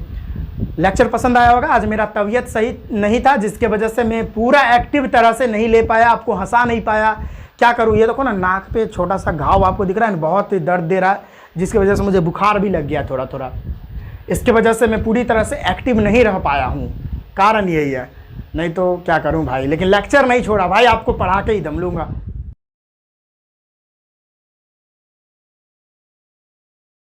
लेक्चर पसंद आया होगा। आज मेरा तबीयत सही नहीं था, जिसके वजह से मैं पूरा एक्टिव तरह से नहीं ले पाया, आपको हंसा नहीं पाया। क्या करूँ, ये देखो ना, नाक पे छोटा सा घाव आपको दिख रहा है, बहुत ही दर्द दे रहा है, जिसकी वजह से मुझे बुखार भी लग गया थोड़ा थोड़ा। इसके वजह से मैं पूरी तरह से एक्टिव नहीं रह पाया हूँ, कारण यही है। नहीं तो क्या करूं भाई, लेकिन लेक्चर नहीं छोड़ा भाई, आपको पढ़ा के ही दम लूंगा।